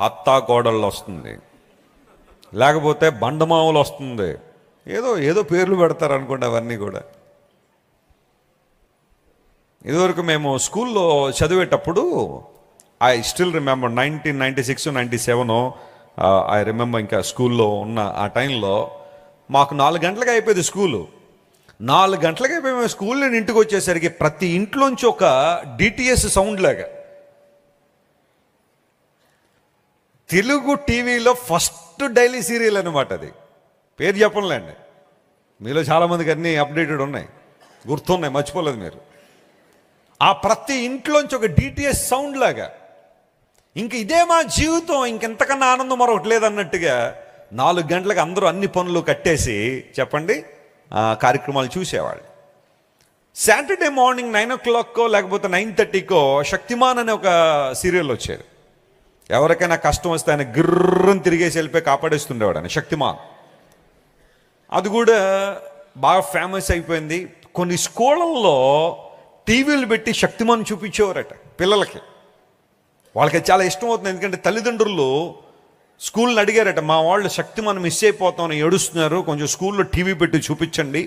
అత్తా కోడళ్ళు వస్తుంది, లేకపోతే బండమావులు వస్తుంది, ఏదో పేర్లు పెడతారు అనుకోండి. అవన్నీ కూడా ఇదివరకు మేము స్కూల్లో చదివేటప్పుడు, I still remember 1996, 97 I remember. ఇంకా స్కూల్లో ఉన్న ఆ టైంలో మాకు 4 గంటలకు అయిపోయేది స్కూలు. 4 గంటలకు అయిపోయి మేము స్కూల్ నుండి ఇంటికి వచ్చేసరికి ప్రతి ఇంట్లోంచి ఒక డిటిఎస్ సౌండ్ లాగా తెలుగు టీవీలో ఫస్ట్ డైలీ సీరియల్ అనమాట. అది పేరు చెప్పంలేండి, మీలో చాలామందికి అన్నీ అప్డేటెడ్ ఉన్నాయి, గుర్తున్నాయి, మర్చిపోలేదు మీరు. ఆ ప్రతి ఇంట్లోంచి ఒక డిటిఎస్ సౌండ్ లాగా, ఇంక ఇదే మా జీవితం, ఇంకెంతకన్నా ఆనందం మరొకటి లేదన్నట్టుగా 4 గంటలకు అందరూ అన్ని పనులు కట్టేసి, చెప్పండి, కార్యక్రమాలు చూసేవాళ్ళు. సాటర్డే మార్నింగ్ 9 o'clock లేకపోతే 9:30 శక్తిమాన్ అనే ఒక సీరియల్ వచ్చేది. ఎవరికైనా కష్టం వస్తే ఆయన గిర్రని తిరిగేసి వెళ్ళిపోయి కాపాడేస్తుండేవాడు ఆయన, శక్తిమాన్. అది కూడా బాగా ఫేమస్ అయిపోయింది. కొన్ని స్కూళ్ళల్లో టీవీలు పెట్టి శక్తిమాన్ చూపించేవారట పిల్లలకి. వాళ్ళకి చాలా ఇష్టం అవుతుంది, ఎందుకంటే తల్లిదండ్రులు స్కూల్ని అడిగారట, మా వాళ్ళు శక్తిమాన్ మిస్ అయిపోతామని ఏడుస్తున్నారు, కొంచెం స్కూల్లో టీవీ పెట్టి చూపించండి,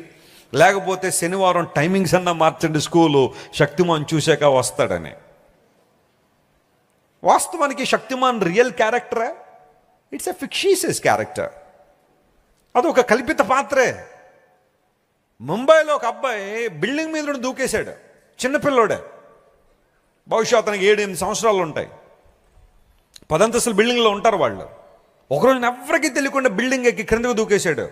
లేకపోతే శనివారం టైమింగ్స్ అన్నా మార్చండి, స్కూలు శక్తిమాన్ చూశాక వస్తాడని. వాస్తవానికి శక్తిమాన్ రియల్ క్యారెక్టరా? It's a fictitious character. అదొక కల్పిత పాత్రే. ముంబైలో ఒక అబ్బాయి బిల్డింగ్ మీద నుండి దూకేశాడు, చిన్నపిల్లోడే, బహుశా అతనికి 7-8 సంవత్సరాలు ఉంటాయి. 10 అంతస్తుల బిల్డింగ్లో ఉంటారు వాళ్ళు. ఒకరోజు ఎవరికి తెలియకుండా బిల్డింగ్ ఎక్కి క్రిందకు దూకేశాడు.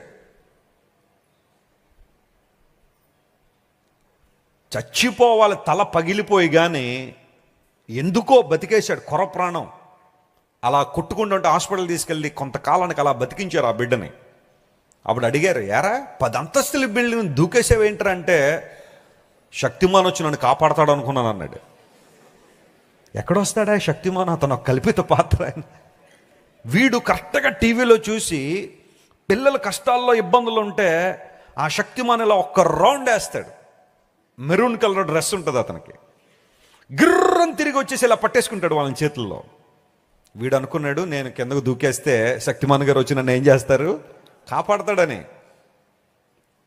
చచ్చిపోవాలి, తల పగిలిపోయి, కానీ ఎందుకో బతికేశాడు, కొర ప్రాణం. అలా కొట్టుకుంటూ ఉంటే హాస్పిటల్ తీసుకెళ్ళి కొంతకాలానికి అలా బతికించారు ఆ బిడ్డని. అప్పుడు అడిగారు, యారా 10 అంతస్తుల బిల్డింగ్ దూకేసేవేంటారు అంటే, శక్తిమాన్ వచ్చి నన్ను కాపాడతాడు అనుకున్నాను అన్నాడు. ఎక్కడొస్తాడా శక్తిమాన్? అతను ఒక కల్పిత పాత్ర. వీడు కరెక్ట్గా టీవీలో చూసి పిల్లల కష్టాల్లో ఇబ్బందులు ఉంటే ఆ శక్తిమాన్ ఇలా ఒక్క రౌండ్ వేస్తాడు. మెరూన్ కలర్ డ్రెస్ ఉంటుంది అతనికి, గిర్రని తిరిగి వచ్చేసి ఇలా పట్టేసుకుంటాడు వాళ్ళని చేతుల్లో. వీడు అనుకున్నాడు, నేను కిందకు దూకేస్తే శక్తిమాన్ గారు వచ్చి నన్ను ఏం చేస్తారు, కాపాడతాడని.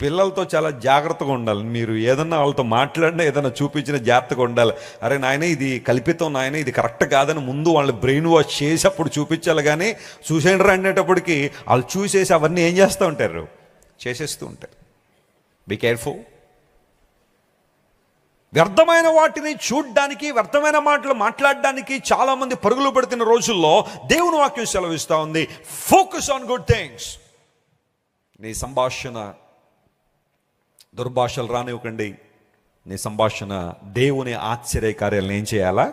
పిల్లలతో చాలా జాగ్రత్తగా ఉండాలి. మీరు ఏదన్నా వాళ్ళతో మాట్లాడినా, ఏదైనా చూపించినా జాగ్రత్తగా ఉండాలి. అరే నాయన ఇది కల్పితం, నాయన ఇది కరెక్ట్ కాదని ముందు వాళ్ళు బ్రెయిన్ వాష్ చేసి అప్పుడు చూపించాలి. కానీ చూసేయండి అనేటప్పటికి వాళ్ళు చూసేసి అవన్నీ ఏం చేస్తూ ఉంటారు, చేసేస్తూ ఉంటారు. Be careful. వ్యర్థమైన వాటిని చూడ్డానికి, వ్యర్థమైన మాటలు మాట్లాడడానికి చాలామంది పరుగులు పెడుతున్న రోజుల్లో దేవుని వాక్యం సెలవిస్తూ ఉంది, ఫోకస్ ఆన్ గుడ్ థింగ్స్. నీ సంభాషణ దుర్భాషలు రానివ్వకండి. నీ సంభాషణ దేవుని ఆశ్చర్య కార్యాలను ఏం చేయాలా,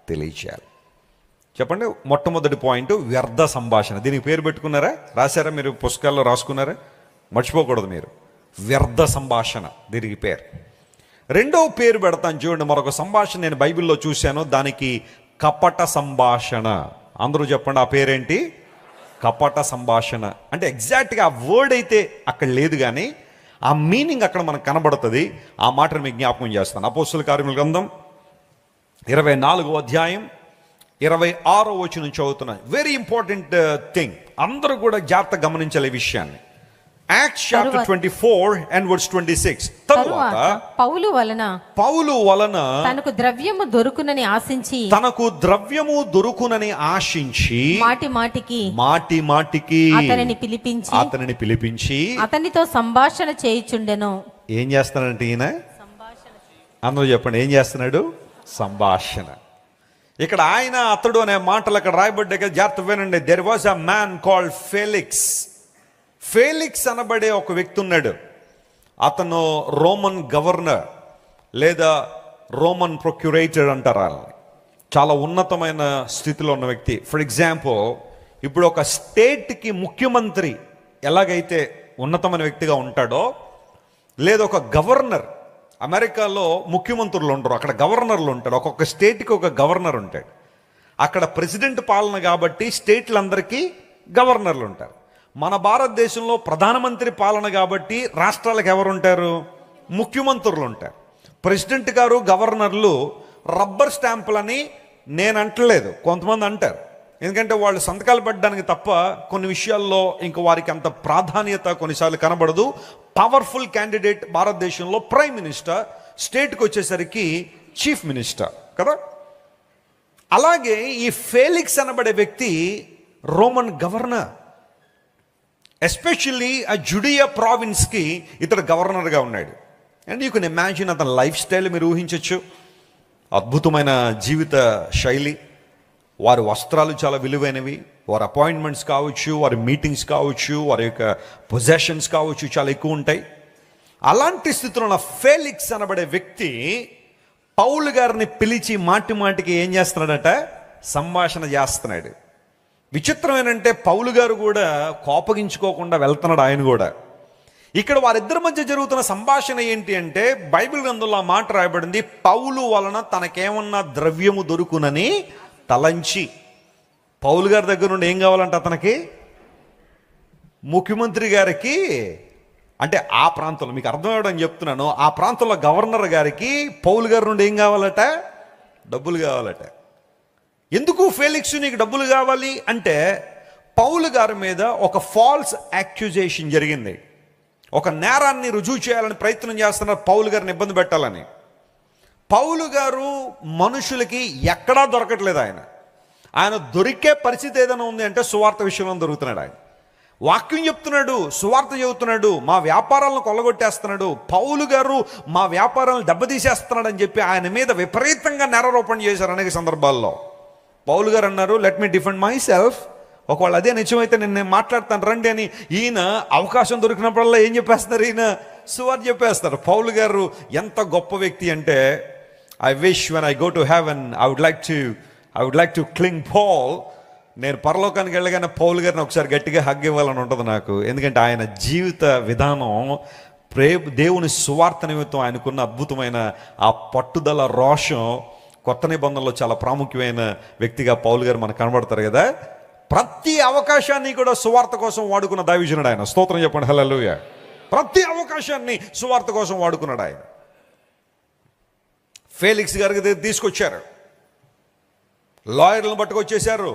తెలియచేయాలి. చెప్పండి, మొట్టమొదటి పాయింట్ వ్యర్థ సంభాషణ. దీనికి పేరు పెట్టుకున్నారా, రాశారా, మీరు పుస్తకాల్లో రాసుకున్నారా? మర్చిపోకూడదు మీరు. వ్యర్థ సంభాషణ దీనికి పేరు. రెండవ పేరు పెడతాను చూడండి, మరొక సంభాషణ నేను బైబిల్లో చూశాను, దానికి కపట సంభాషణ. అందరూ చెప్పండి, ఆ పేరేంటి? కపట సంభాషణ. అంటే ఎగ్జాక్ట్గా ఆ వర్డ్ అయితే అక్కడ లేదు, కానీ ఆ మీనింగ్ అక్కడ మనకు కనబడుతుంది. ఆ మాటను మీకు జ్ఞాపకం చేస్తాను. అపోస్తలుల కార్యముల గ్రంథం 24వ అధ్యాయం 26వ వచనం చదువుతున్నాను. వెరీ ఇంపార్టెంట్ థింగ్, అందరూ కూడా జాగ్రత్తగా గమనించాలి ఈ విషయాన్ని. Acts chapter 24 and verse 26. తరువాత పౌలు వలన తనకు ద్రవ్యము దొరుకునని ఆశించి మాటి మాటికి అతనిని పిలిపించి అతనితో సంభాషణ చేయుచుండెను. ఏం చేస్తున్నాడంటే ఈయన? అందరూ చెప్పండి, ఏం చేస్తున్నాడు? సంభాషణ. ఇక్కడ ఆయన అతడు అనే మాటలు అక్కడ రాయబడ్డాయి కదా, జాగ్రత్త వినండి. There was a man called Felix. Felix అనబడే ఒక వ్యక్తి ఉన్నాడు. అతను రోమన్ గవర్నర్ లేదా రోమన్ ప్రొక్యురేటర్ అంటారు. చాలా ఉన్నతమైన స్థితిలో ఉన్న వ్యక్తి. ఫర్ ఎగ్జాంపుల్, ఇప్పుడు ఒక స్టేట్కి ముఖ్యమంత్రి ఎలాగైతే ఉన్నతమైన వ్యక్తిగా ఉంటాడో, లేదా ఒక గవర్నర్, అమెరికాలో ముఖ్యమంత్రులు ఉండరు, అక్కడ గవర్నర్లు ఉంటాడు. ఒక్కొక్క స్టేట్కి ఒక గవర్నర్ ఉంటాడు. అక్కడ ప్రెసిడెంట్ పాలన కాబట్టి స్టేట్లందరికీ గవర్నర్లు ఉంటారు. మన భారతదేశంలో ప్రధానమంత్రి పాలన కాబట్టి రాష్ట్రాలకు ఎవరు ఉంటారు? ముఖ్యమంత్రులు ఉంటారు. ప్రెసిడెంట్ గారు, గవర్నర్లు రబ్బర్ స్టాంపులని నేను అంటలేదు, కొంతమంది అంటారు. ఎందుకంటే వాళ్ళు సంతకాలు పెట్టడానికి తప్ప కొన్ని విషయాల్లో ఇంక వారికి అంత ప్రాధాన్యత కొన్నిసార్లు కనబడదు. పవర్ఫుల్ క్యాండిడేట్ భారతదేశంలో ప్రైమ్ మినిస్టర్, స్టేట్కి వచ్చేసరికి చీఫ్ మినిస్టర్ కదా. అలాగే ఈ ఫెలిక్స్ అనబడే వ్యక్తి రోమన్ గవర్నర్. ఎస్పెషల్లీ ఆ జుడియా ప్రావిన్స్కి ఇతడు గవర్నర్గా ఉన్నాడు. అండ్ యూ కెన్ ఇమాజిన్ అతని లైఫ్ స్టైల్ మీరు ఊహించవచ్చు. అద్భుతమైన జీవిత శైలి, వారి వస్త్రాలు చాలా విలువైనవి, వారి అపాయింట్మెంట్స్ కావచ్చు, వారి మీటింగ్స్ కావచ్చు, వారి యొక్క పొజెషన్స్ కావచ్చు, చాలా ఎక్కువ ఉంటాయి. అలాంటి స్థితిలో ఉన్న ఫెలిక్స్ అనబడే వ్యక్తి పౌలు గారిని పిలిచి మాటి మాటికి ఏం చేస్తున్నాడట? సంభాషణ చేస్తున్నాడు. విచిత్రం ఏంటంటే పౌలు గారు కూడా కోపగించుకోకుండా వెళ్తున్నాడు. ఆయన కూడా ఇక్కడ వారిద్దరి మధ్య జరుగుతున్న సంభాషణ ఏంటి అంటే, బైబిల్ గ్రంథంలో ఆ మాట రాయబడింది, పౌలు వలన తనకేమన్నా ద్రవ్యము దొరుకునని తలంచి. పౌలు గారి దగ్గర నుండి ఏం కావాలంట అతనికి? ముఖ్యమంత్రి గారికి, అంటే ఆ ప్రాంతంలో మీకు అర్థమవడం చెప్తున్నాను, ఆ ప్రాంతంలో గవర్నర్ గారికి పౌలు గారి నుండి ఏం కావాలట? డబ్బులు కావాలట. ఎందుకు ఫెలిక్స్ నీకు డబ్బులు కావాలి అంటే, పౌలు గారి మీద ఒక ఫాల్స్ యాక్యుజేషన్ జరిగింది. ఒక నేరాన్ని రుజువు చేయాలని ప్రయత్నం చేస్తున్నారు, పౌలు గారిని ఇబ్బంది పెట్టాలని. పౌలు గారు మనుషులకి ఎక్కడా దొరకట్లేదు. ఆయన దొరికే పరిస్థితి ఏదైనా ఉంది అంటే సువార్త విషయంలో దొరుకుతున్నాడు. ఆయన వాక్యం చెప్తున్నాడు, సువార్త చెబుతున్నాడు, మా వ్యాపారాలను కొల్లగొట్టేస్తున్నాడు, పౌలు గారు మా వ్యాపారాలను దెబ్బతీసేస్తున్నాడు అని చెప్పి ఆయన మీద విపరీతంగా నేరారోపణ చేశారు అనేక సందర్భాల్లో. పౌలు గారు అన్నారు, let me defend my self. ఒకవేళ అదే నిజమైతే నేను మాట్లాడతాను రండి అని. ఈయన అవకాశం దొరికినప్పుడల్లా ఏం చెప్పేస్తున్నారు? ఈయన సువార్త చెప్పేస్తారు. పౌలు గారు ఎంత గొప్ప వ్యక్తి అంటే, I wish when I go to heaven I would like to cling Paul. నేను పరలోకానికి వెళ్ళగానే పౌలు గారిని ఒకసారి గట్టిగా హగ్ ఇవ్వాలని ఉంటుంది నాకు. ఎందుకంటే ఆయన జీవిత విధానం, దేవుని సువార్త నిమిత్తం ఆయనకున్న అద్భుతమైన ఆ పట్టుదల, రోషం కొత్త నిబంధనలో చాలా ప్రాముఖ్యమైన వ్యక్తిగా పౌలు గారు మనకు కనబడతారు కదా. ప్రతి అవకాశాన్ని కూడా సువార్త కోసం వాడుకున్న దైవజనుడు ఆయన. స్తోత్రం చెప్పండి, హల్లెలూయా. ప్రతి అవకాశాన్ని సువార్త కోసం వాడుకున్నాడు ఆయన. ఫెలిక్స్ గారికి తీసుకొచ్చారు, లాయర్లను పట్టుకొచ్చేశారు.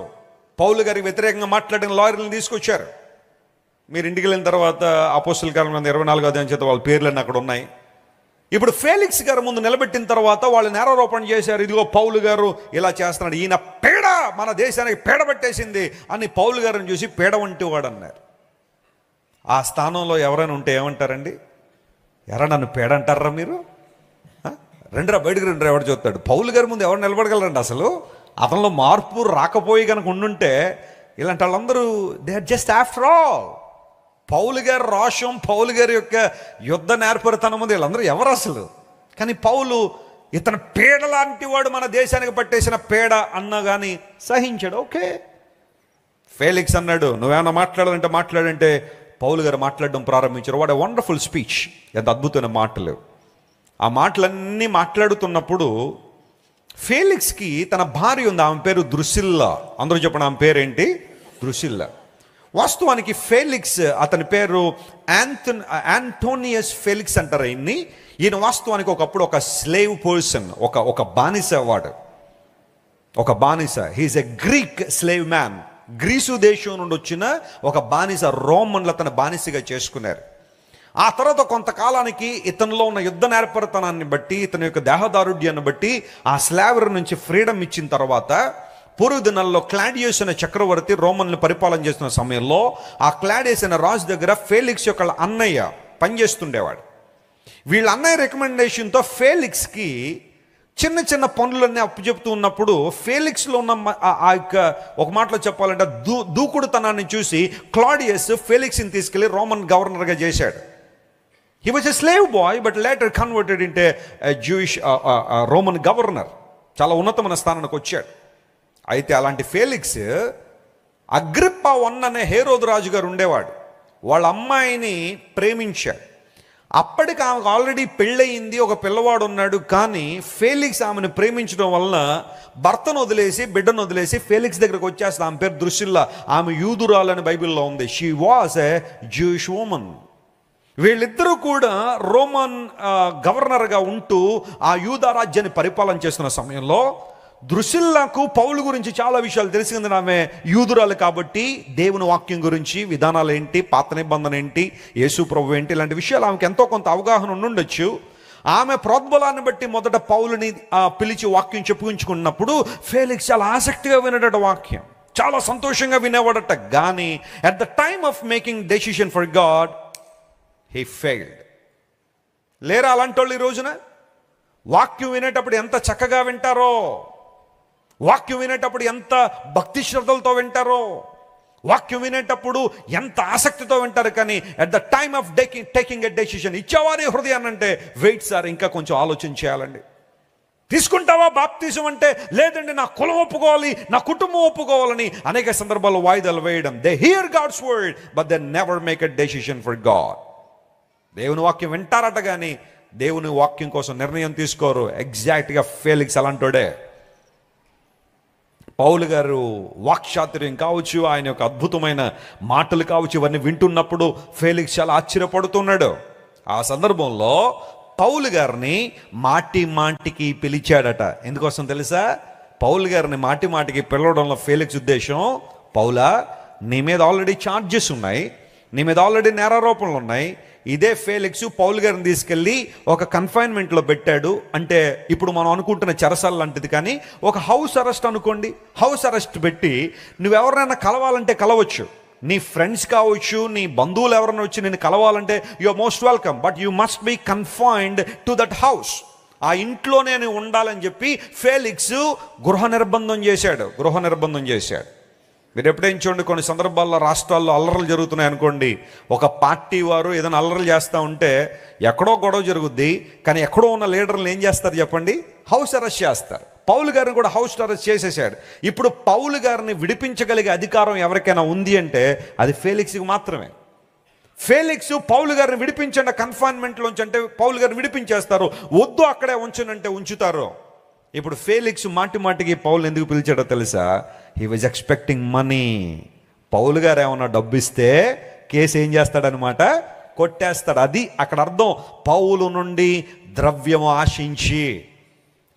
పౌలు గారికి వ్యతిరేకంగా మాట్లాడిన లాయర్లను తీసుకొచ్చారు. మీరు ఇంటికి వెళ్ళిన తర్వాత అపోస్తలుల కార్యములు 24వ అధ్యాయం చేత వాళ్ళ పేర్లన్నీ అక్కడ ఉన్నాయి. ఇప్పుడు ఫెలిక్స్ గారు ముందు నిలబెట్టిన తర్వాత వాళ్ళు నేరారోపణ చేశారు, ఇదిగో పౌలు గారు ఇలా చేస్తున్నాడు, ఈయన పేడ మన దేశానికి పేడ పట్టేసింది అని పౌలు గారిని చూసి పేడ వంటి వాడు అన్నారు. ఆ స్థానంలో ఎవరైనా ఉంటే ఏమంటారండి? ఎరా నన్ను పేడ అంటారా మీరు? రెండురా బయటకు రెండురా ఎవడు చూస్తాడు? పౌలు గారి ముందు ఎవరు నిలబడగలరండి? అసలు అతనిలో మార్పు రాకపోయి కనుక ఉండుంటే ఇలాంటి వాళ్ళందరూ they are just after all. Paul గారి రోషం, పౌలు గారి యొక్క యుద్ధ నేర్పరితనం ఉంది, వీళ్ళందరూ ఎవరు అసలు? కానీ పౌలు ఇతను పేడ లాంటి వాడు, మన దేశానికి పట్టేసిన పేడ అన్నా కానీ సహించాడు. ఓకే, ఫెలిక్స్ అన్నాడు నువ్వేమన్నా మాట్లాడంటే పౌలు గారు మాట్లాడడం ప్రారంభించారు. వాట్ ఎ వండర్ఫుల్ స్పీచ్, ఎంత అద్భుతమైన మాటలు. ఆ మాటలన్నీ మాట్లాడుతున్నప్పుడు ఫెలిక్స్కి తన భార్య ఉంది, ఆమె పేరు ద్రుసిల్లా. అందరూ చెప్పండి, ఆమె పేరేంటి? ద్రుసిల్లా. వాస్తవానికి ఫేలిక్స్, అతని పేరు యాంటోనియస్ ఫేలిక్స్ అంటారు ఈయన్ని. ఈయన వాస్తవానికి ఒకప్పుడు ఒక స్లేవ్ పర్సన్, ఒక బానిస వాడు, ఒక బానిస. హీఈస్ ఎ గ్రీక్ స్లేవ్ మ్యాన్. గ్రీసు దేశం నుండి వచ్చిన ఒక బానిస. రోమన్లు అతను బానిసగా చేసుకున్నారు. ఆ తర్వాత కొంతకాలానికి ఇతనిలో ఉన్న యుద్ధ నేర్పరితనాన్ని బట్టి, ఇతని యొక్క దేహదారుఢ్యాన్ని బట్టి ఆ స్లావర్ నుంచి ఫ్రీడమ్ ఇచ్చిన తర్వాత, పూర్వ దినాల్లో క్లాడియస్ అనే చక్రవర్తి రోమన్లు పరిపాలన చేస్తున్న సమయంలో ఆ క్లాడియస్ అనే రాజు దగ్గర ఫేలిక్స్ యొక్క అన్నయ్య పనిచేస్తుండేవాడు. వీళ్ళ అన్నయ్య రికమెండేషన్తో ఫేలిక్స్కి చిన్న చిన్న పనులన్నీ అప్పచెప్తూ ఉన్నప్పుడు, ఫేలిక్స్లో ఉన్న ఆ యొక్క, ఒక మాటలో చెప్పాలంటే దూకుడుతనాన్ని చూసి క్లాడియస్ ఫేలిక్స్ని తీసుకెళ్లి రోమన్ గవర్నర్గా చేశాడు. He was a slave boy but later converted into Jewish Roman governor. చాలా ఉన్నతమైన స్థానానికి వచ్చాడు. అయితే అలాంటి ఫేలిక్స్ అగ్రిప్పా I అనే హేరోదు రాజు గారు ఉండేవాడు. వాళ్ళ అమ్మాయిని ప్రేమించాడు. అప్పటికి ఆమెకు ఆల్రెడీ పెళ్ళయింది, ఒక పిల్లవాడు ఉన్నాడు. కానీ ఫేలిక్స్ ఆమెను ప్రేమించడం వలన భర్తను వదిలేసి, బిడ్డను వదిలేసి ఫేలిక్స్ దగ్గరకు వచ్చేస్తుంది. ఆమె పేరు ద్రుసిల్లా. ఆమె యూదురాలని బైబిల్లో ఉంది. She was a Jewish woman. వీళ్ళిద్దరూ కూడా రోమన్ గవర్నర్గా ఉంటూ ఆ యూదా రాజ్యాన్ని పరిపాలన చేస్తున్న సమయంలో ద్రుసిల్లాకు పౌలు గురించి చాలా విషయాలు తెలిసింది. ఆమె యూదురాలు కాబట్టి దేవుని వాక్యం గురించి, విధానాలు ఏంటి, పాత నిబంధన ఏంటి, యేసు ప్రభు ఏంటి, ఇలాంటి విషయాలు ఆమెకు ఎంతో కొంత అవగాహన ఉండుండొచ్చు. ఆమె ప్రోద్బలాన్ని బట్టి మొదట పౌలుని పిలిచి వాక్యం చెప్పుకుంచుకున్నప్పుడు ఫేలిక్స్ చాలా ఆసక్తిగా వినడట వాక్యం, చాలా సంతోషంగా వినేవాడట. కానీ at the time of making decision for God he failed. లేరా అలాంటి వాళ్ళు ఈ రోజున? వాక్యం వినేటప్పుడు ఎంత చక్కగా వింటారో, వాక్యం వినేటప్పుడు ఎంత భక్తి శ్రద్ధలతో వింటారో, వాక్యం వినేటప్పుడు ఎంత ఆసక్తితో వింటారు. కానీ at the time of taking a decision, ఇచ్చేవారి హృదయాన్ని అంటే వెయిట్ సార్, ఇంకా కొంచెం ఆలోచన చేయాలండి. తీసుకుంటావా బాప్తిజం అంటే, లేదండి నా కులం ఒప్పుకోవాలి, నా కుటుంబం ఒప్పుకోవాలని అనేక సందర్భాల్లో వాయిదాలు వేయడం. They hear God's word but they never make a decision for God. దేవుని వాక్యం వింటారట కానీ దేవుని వాక్యం కోసం నిర్ణయం తీసుకోరు. ఎగ్జాక్ట్గా ఫేలిక్స్ అలాంటోడే. పౌలు గారు వాక్చాతుర్యం కావచ్చు, ఆయన యొక్క అద్భుతమైన మాటలు కావచ్చు, ఇవన్నీ వింటున్నప్పుడు ఫేలిక్స్ చాలా ఆశ్చర్యపడుతున్నాడు. ఆ సందర్భంలో పౌలు గారిని మాటికి పిలిచాడట. ఎందుకోసం తెలుసా? పౌలు గారిని మాటికి పిలవడంలో ఫేలిక్స్ ఉద్దేశం, పౌలా నీ మీద ఆల్రెడీ ఛార్జెస్ ఉన్నాయి, నీ మీద ఆల్రెడీ నేరారోపణలు ఉన్నాయి. ఇదే ఫేలిక్స్ పౌలు గారిని తీసుకెళ్ళి ఒక కన్ఫైన్మెంట్లో పెట్టాడు. అంటే ఇప్పుడు మనం అనుకుంటున్న చెరసాల లాంటిది, కానీ ఒక హౌస్ అరెస్ట్ అనుకోండి. హౌస్ అరెస్ట్ పెట్టి నువ్వెవరైనా కలవాలంటే కలవచ్చు. నీ ఫ్రెండ్స్ కావచ్చు, నీ బంధువులు ఎవరైనా వచ్చి నేను కలవాలంటే you are most welcome, but you must be confined to that house. ఆ ఇంట్లోనే నేను ఉండాలని చెప్పి ఫేలిక్స్ గృహ నిర్బంధం చేశాడు. మీరు ఎప్పుడైనా చూడండి, కొన్ని సందర్భాల్లో రాష్ట్రాల్లో అల్లర్లు జరుగుతున్నాయి అనుకోండి, ఒక పార్టీ వారు ఏదైనా అల్లర్లు చేస్తూ ఉంటే ఎక్కడో గొడవ జరుగుద్ది, కానీ ఎక్కడో ఉన్న లీడర్లు ఏం చేస్తారు చెప్పండి? హౌస్ అరెస్ట్ చేస్తారు. పౌలు గారిని కూడా హౌస్ అరెస్ట్ చేసేసాడు. ఇప్పుడు పౌలు గారిని విడిపించగలిగే అధికారం ఎవరికైనా ఉంది అంటే అది ఫేలిక్స్కి మాత్రమే. ఫేలిక్స్ పౌలు గారిని విడిపించండి కన్ఫైన్మెంట్లోంచి అంటే పౌలు గారిని విడిపించేస్తారు, వద్దు అక్కడే ఉంచనంటే ఉంచుతారు. ఇప్పుడు ఫేలిక్స్ మాటికి పౌలు ఎందుకు పిలిచాడో తెలుసా? He was expecting money. Paul గారు ఏమన్నా డబ్బు ఇస్తే కేసు ఏం చేస్తాడనమాట? కొట్టేస్తాడు. అది అక్కడ అర్థం. పౌలు నుండి ద్రవ్యము ఆశించి,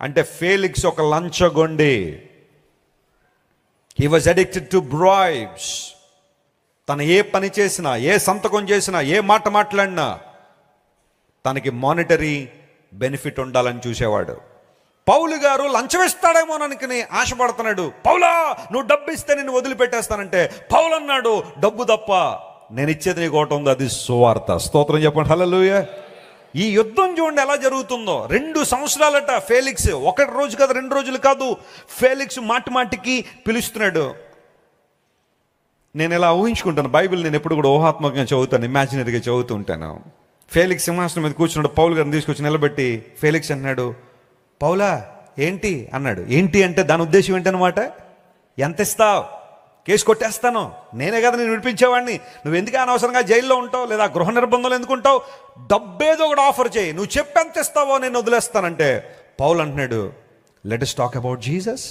అంటే ఫేలిక్స్ ఒక లంచగొండి. He was addicted to bribes. తను ఏ పని చేసినా, ఏ సంతకం చేసినా, ఏ మాట మాట్లాడినా తనకి మానిటరీ బెనిఫిట్ ఉండాలని చూసేవాడు. పౌలు గారు లంచం ఇస్తాడేమోనని ఆశపడుతున్నాడు. పౌలా నువ్వు డబ్బు ఇస్తే నేను వదిలిపెట్టేస్తానంటే పౌలు అన్నాడు, డబ్బు తప్ప నేను ఇచ్చేది నీకు ఒకటి ఉంది, అది సువార్త. స్తోత్రం చెప్పండి, హల్లెలూయా. ఈ యుద్ధం చూడండి ఎలా జరుగుతుందో. 2 సంవత్సరాలట ఫేలిక్స్. 1 రోజు కాదు, 2 రోజులు కాదు. ఫేలిక్స్ మాటికి పిలుస్తున్నాడు. నేను ఇలా ఊహించుకుంటాను, బైబిల్ నేను ఎప్పుడు కూడా ఊహాత్మకంగా చదువుతాను, ఇమాజినరీగా చదువుతూ ఉంటాను. ఫేలిక్స్ సింహాసనం మీద కూర్చున్నాడు. పౌలు గారిని తీసుకొచ్చి నిలబెట్టి ఫేలిక్స్ అన్నాడు, పౌలా ఏంటి అన్నాడు. ఏంటి అంటే దాని ఉద్దేశం ఏంటనమాట? ఎంత ఇస్తావు? కేసు కొట్టేస్తాను, నేనే కదా నేను విడిపించేవాడిని, నువ్వు ఎందుకు అనవసరంగా జైల్లో ఉంటావు లేదా గృహ నిర్బంధంలో ఎందుకుంటావు? డబ్బేదో ఒకటి ఆఫర్ చేయి, నువ్వు చెప్పి ఎంత ఇస్తావో నేను వదిలేస్తానంటే పౌలు అంటున్నాడు, let us talk about Jesus.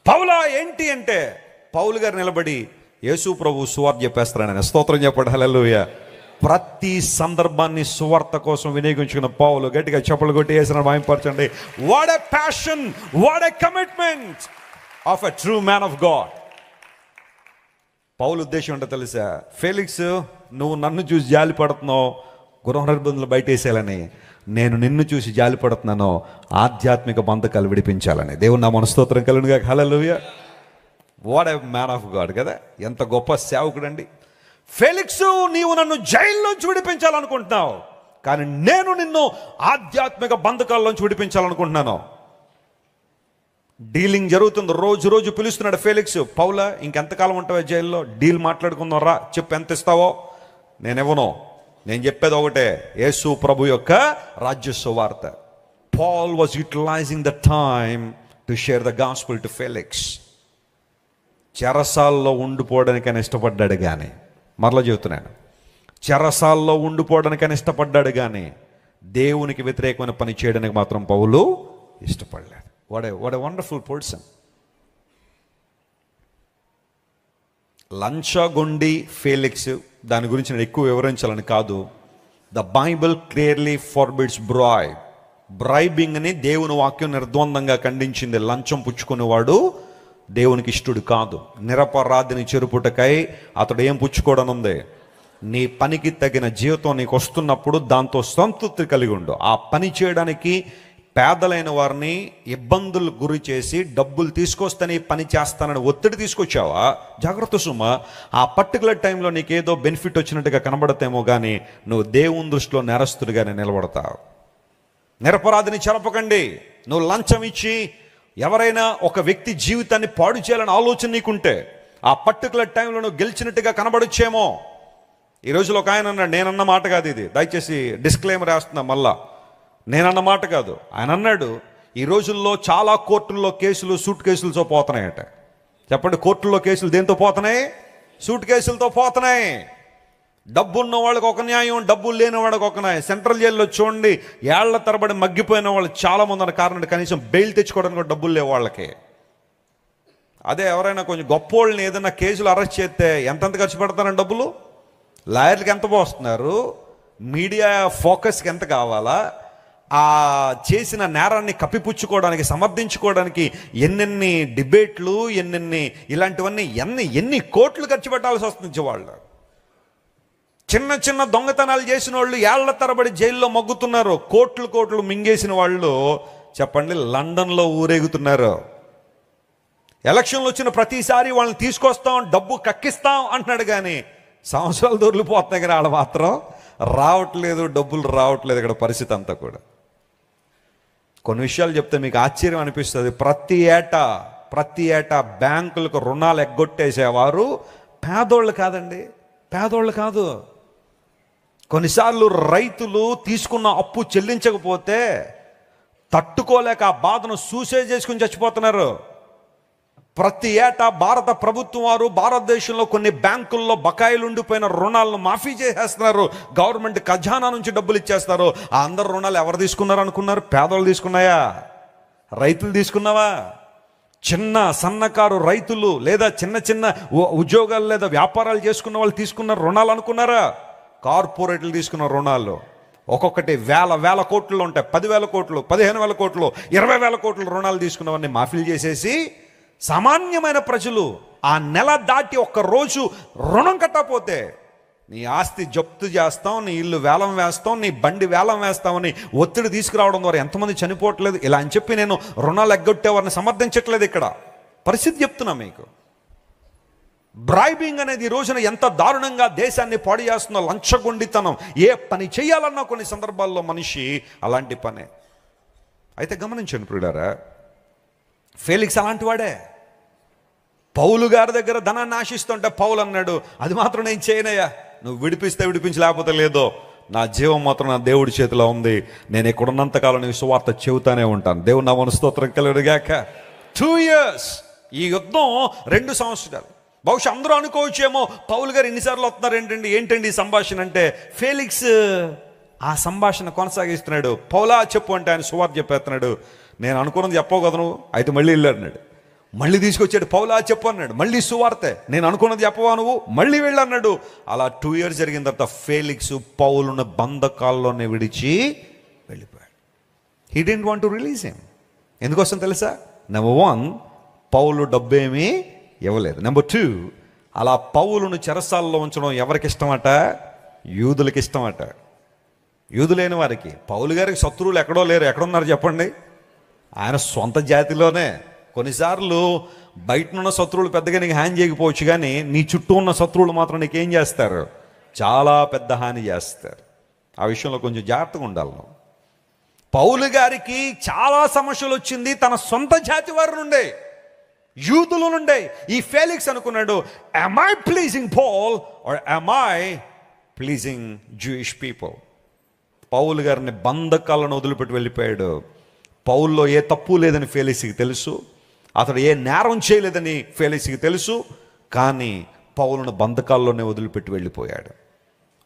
పౌలా ఏంటి అంటే పౌలు గారు నిలబడి, యేసు ప్రభు సువార్త చెప్పేస్తారని ఆయన స్తోత్రం చెప్పండి. హల్లెలూయా. ప్రతి సందర్భాన్ని సువార్త కోసం వినియోగించుకున్న పౌలు గట్టిగా చప్పలు కొట్టి వేసిన వాయింపరచండి. What a passion, what a commitment of a true man of God. Paul ఉద్దేశం ఏంటో తెలుసా? ఫెలిక్స్, నువ్వు నన్ను చూసి జాలి పడుతున్నావు గృహ నిర్బంధులు బయటేసేయాలని, నేను నిన్ను చూసి జాలి పడుతున్నాను ఆధ్యాత్మిక బంధకాలు విడిపించాలని. దేవుని నామమున స్తోత్రం కలుగునుగా. Hallelujah. What a man of God కదా, ఎంత గొప్ప సేవకుడు అండి. ఫెలిక్స్, నీవు నన్ను జైల్లోంచి విడిపించాలనుకుంటున్నావు, కానీ నేను నిన్ను ఆధ్యాత్మిక బంధకాల్లోంచి విడిపించాలనుకుంటున్నాను. డీలింగ్ జరుగుతుంది, రోజు రోజు పిలుస్తున్నాడు ఫెలిక్స్. పౌలా, ఇంకెంతకాలం ఉంటావో జైల్లో, డీల్ మాట్లాడుకుందాం రా, చెప్పు ఎంత ఇస్తావో. నేను ఇవ్వను, నేను చెప్పేది ఒకటే, యేసు ప్రభు యొక్క రాజ్య సువార్త. Paul was utilising the time to share the gospel to Felix. చెరసాల్లో ఉండిపోవడానికైనా ఇష్టపడ్డాడు కానీ, మరలా చెబుతున్నాను, చెరసాల్లో ఉండిపోవడానికైనా ఇష్టపడ్డాడు కానీ దేవునికి వ్యతిరేకమైన పని చేయడానికి మాత్రం పౌలు ఇష్టపడలేదు. What a wonderful person. లంచగొండి ఫెలిక్స్, దాని గురించి నేను ఎక్కువ వివరించాలని కాదు. The Bible clearly forbids bribing అని దేవుని వాక్యం నిర్ద్వందంగా ఖండించింది. లంచం పుచ్చుకునేవాడు దేవునికి ఇష్టడు కాదు. నిరపరాధిని చెరుపుటకై అతడు ఏం పుచ్చుకోవడం ఉంది? నీ పనికి తగిన జీవితం నీకు వస్తున్నప్పుడు దాంతో సంతృప్తి కలిగి ఉండు. ఆ పని చేయడానికి పేదలైన వారిని ఇబ్బందులు గురి చేసి డబ్బులు తీసుకొస్తేనే పని చేస్తానని ఒత్తిడి తీసుకొచ్చావా? జాగ్రత్త సుమ. ఆ పర్టికులర్ టైంలో నీకేదో బెనిఫిట్ వచ్చినట్టుగా కనబడతేమో కానీ నువ్వు దేవుని దృష్టిలో నేరస్తుడిగానే నిలబడతావు. నిరపరాధిని చెరపకండి. నువ్వు లంచం ఇచ్చి ఎవరైనా ఒక వ్యక్తి జీవితాన్ని పాడు చేయాలని ఆలోచన నీకుంటే ఆ పర్టికులర్ టైంలో నువ్వు గెలిచినట్టుగా కనబడొచ్చేమో. ఈ రోజులో ఒక ఆయన అన్నాడు, నేనన్న మాట కాదు ఇది, దయచేసి డిస్క్లైమర్ వేస్తున్నా మళ్ళా, నేనన్న మాట కాదు. ఆయన అన్నాడు, ఈ రోజుల్లో చాలా కోర్టుల్లో కేసులు సూట్ కేసులతో పోతున్నాయట. చెప్పండి, కోర్టుల్లో కేసులు దేంతో పోతున్నాయి? సూట్ కేసులతో పోతున్నాయి. డబ్బు ఉన్న వాళ్ళకి ఒక న్యాయం, డబ్బులు లేని వాళ్ళకి ఒక న్యాయం. సెంట్రల్ జైల్లో చూడండి, ఏళ్ల తరబడి మగ్గిపోయిన వాళ్ళు చాలా మంది ఉన్న కారణం కనీసం బెయిల్ తెచ్చుకోవడానికి కూడా డబ్బులు లేవు వాళ్ళకి. అదే ఎవరైనా కొంచెం గొప్పోళ్ళని ఏదైనా కేసులు అరెస్ట్ చేస్తే ఎంతెంత ఖర్చు పెడతారని డబ్బులు, లాయర్లకు ఎంత పోస్తున్నారు, మీడియా ఫోకస్కి ఎంత కావాలా, ఆ చేసిన నేరాన్ని కప్పిపుచ్చుకోవడానికి సమర్థించుకోవడానికి ఎన్నెన్ని డిబేట్లు, ఎన్నెన్ని ఇలాంటివన్నీ ఎన్ని కోట్లు ఖర్చు పెట్టాల్సి వస్తుంది. వాళ్ళు చిన్న చిన్న దొంగతనాలు చేసిన వాళ్ళు ఏళ్ల తరబడి జైల్లో మగ్గుతున్నారు. కోట్లు మింగేసిన వాళ్ళు చెప్పండి లండన్లో ఊరేగుతున్నారు. ఎలక్షన్లు వచ్చిన ప్రతిసారి వాళ్ళని తీసుకొస్తాం, డబ్బు కక్కిస్తాం అంటున్నాడు కానీ సంవత్సరాలు దొరికిపోతున్నాయి కానీ వాళ్ళు మాత్రం రావట్లేదు, డబ్బులు రావట్లేదు. ఇక్కడ పరిస్థితి అంతా కూడా. కొన్ని విషయాలు చెప్తే మీకు ఆశ్చర్యం అనిపిస్తుంది. ప్రతి ఏటా బ్యాంకులకు రుణాలు ఎగ్గొట్టేసేవారు పేదోళ్ళు కాదండి, పేదోళ్ళు కాదు. కొన్నిసార్లు రైతులు తీసుకున్న అప్పు చెల్లించకపోతే తట్టుకోలేక ఆ బాధను సూసైడ్ చేసుకుని చచ్చిపోతున్నారు. ప్రతి ఏటా భారత ప్రభుత్వం వారు భారతదేశంలో కొన్ని బ్యాంకుల్లో బకాయిలు ఉండిపోయిన రుణాలను మాఫీ చేసేస్తున్నారు. గవర్నమెంట్ ఖజానా నుంచి డబ్బులు ఇచ్చేస్తారు. ఆ అందరు రుణాలు ఎవరు తీసుకున్నారు అనుకున్నారు? పేదోళ్ళు తీసుకున్నాయా? రైతులు తీసుకున్నావా? చిన్న సన్నకారు రైతులు లేదా చిన్న ఉద్యోగాలు లేదా వ్యాపారాలు చేసుకున్న వాళ్ళు తీసుకున్న రుణాలు అనుకున్నారా? కార్పొరేట్లు తీసుకున్న రుణాలు ఒక్కొక్కటి వేల కోట్లు ఉంటాయి. 10,000 కోట్లు, 15,000 కోట్లు, 20,000 కోట్లు రుణాలు తీసుకున్నవన్నీ మాఫీలు చేసేసి సామాన్యమైన ప్రజలు ఆ నెల దాటి ఒక్క రోజు రుణం కట్టకపోతే నీ ఆస్తి జప్తు చేస్తాం, నీ ఇల్లు వేలం వేస్తాం, నీ బండి వేలం వేస్తామని ఒత్తిడి తీసుకురావడం ద్వారా ఎంతమంది చనిపోవట్లేదు. ఇలా అని చెప్పి నేను రుణాలు ఎగ్గొట్టేవారిని సమర్థించట్లేదు. ఇక్కడ పరిస్థితి చెప్తున్నా మీకు. బ్రైబింగ్ అనేది ఈ రోజున ఎంత దారుణంగా దేశాన్ని పాడు చేస్తుందో. లంచగొండితనం. ఏ పని చేయాలన్నా కొన్ని సందర్భాల్లో మనిషి అలాంటి పనే. అయితే గమనించండి ప్రియులారా, ఫెలిక్స్ అలాంటి వాడే. పౌలు గారి దగ్గర ధనాన్ని ఆశిస్తుంటే పౌలు అన్నాడు, అది మాత్రం నేను చేయనయ్యా, నువ్వు విడిపిస్తే విడిపించి, లేకపోతే లేదో, నా జీవం మాత్రం నా దేవుడి చేతిలో ఉంది, నేను ఇక్కడ ఉన్నంతకాలం నీ సువార్త చెబుతానే ఉంటాను. దేవుని నామమున స్తోత్రం కలుగుగాక. 2 years ఈ యుద్ధం 2 సంవత్సరాలు. బహుశా అందరూ అనుకోవచ్చేమో, పౌలు గారు ఎన్నిసార్లు వస్తున్నారు ఏంటండి ఈ సంభాషణ అంటే. ఫెలిక్స్ ఆ సంభాషణ కొనసాగిస్తున్నాడు. పౌలా చెప్పు అంటే ఆయన సువార్త చెప్పేస్తున్నాడు. నేను అనుకున్నది చెప్పవు కదా నువ్వు, అయితే మళ్ళీ వెళ్ళాడు. మళ్ళీ తీసుకొచ్చాడు. పౌలా చెప్పు అన్నాడు. మళ్ళీ సువార్తే. నేను అనుకున్నది చెప్పవా నువ్వు, మళ్ళీ వెళ్ళు అన్నాడు. అలా 2 years జరిగిన తర్వాత ఫేలిక్స్ పౌలును బంధకాల్లోనే విడిచి వెళ్ళిపోయాడు. He didn't want to release him. ఎందుకోసం తెలుసా? నెంబర్ 1, పౌలు డబ్బేమీ ఇవ్వలేదు. నెంబర్ 2, అలా పౌలును చెరసాల్లో ఉంచడం ఎవరికి ఇష్టమట? యూదులకి ఇష్టమట. యూదులేని వారికి. పౌలు గారికి శత్రువులు ఎక్కడో లేరు. ఎక్కడున్నారు చెప్పండి? ఆయన సొంత జాతిలోనే. కొన్నిసార్లు బయటనున్న శత్రువులు పెద్దగా నీకు హాని చేయకపోవచ్చు, కానీ నీ చుట్టూ ఉన్న శత్రువులు మాత్రం నీకేం చేస్తారు? చాలా పెద్ద హాని చేస్తారు. ఆ విషయంలో కొంచెం జాగ్రత్తగా ఉండాలి నువ్వు. పౌలు గారికి చాలా సమస్యలు వచ్చింది తన సొంత జాతి వారి నుండే, యూదుల నుండే. ఈ ఫేలిక్స్ అనుకున్నాడు, am I pleasing Paul or am I pleasing Jewish people? పౌలు గారిని బంధకాలను వదిలిపెట్టి వెళ్ళిపోయాడు. పౌల్లో ఏ తప్పు లేదని ఫేలిక్స్కి తెలుసు, అతడు ఏ నేరం చేయలేదని ఫేలిక్స్కి తెలుసు, కానీ పౌలును బంధకాల్లోనే వదిలిపెట్టి వెళ్ళిపోయాడు.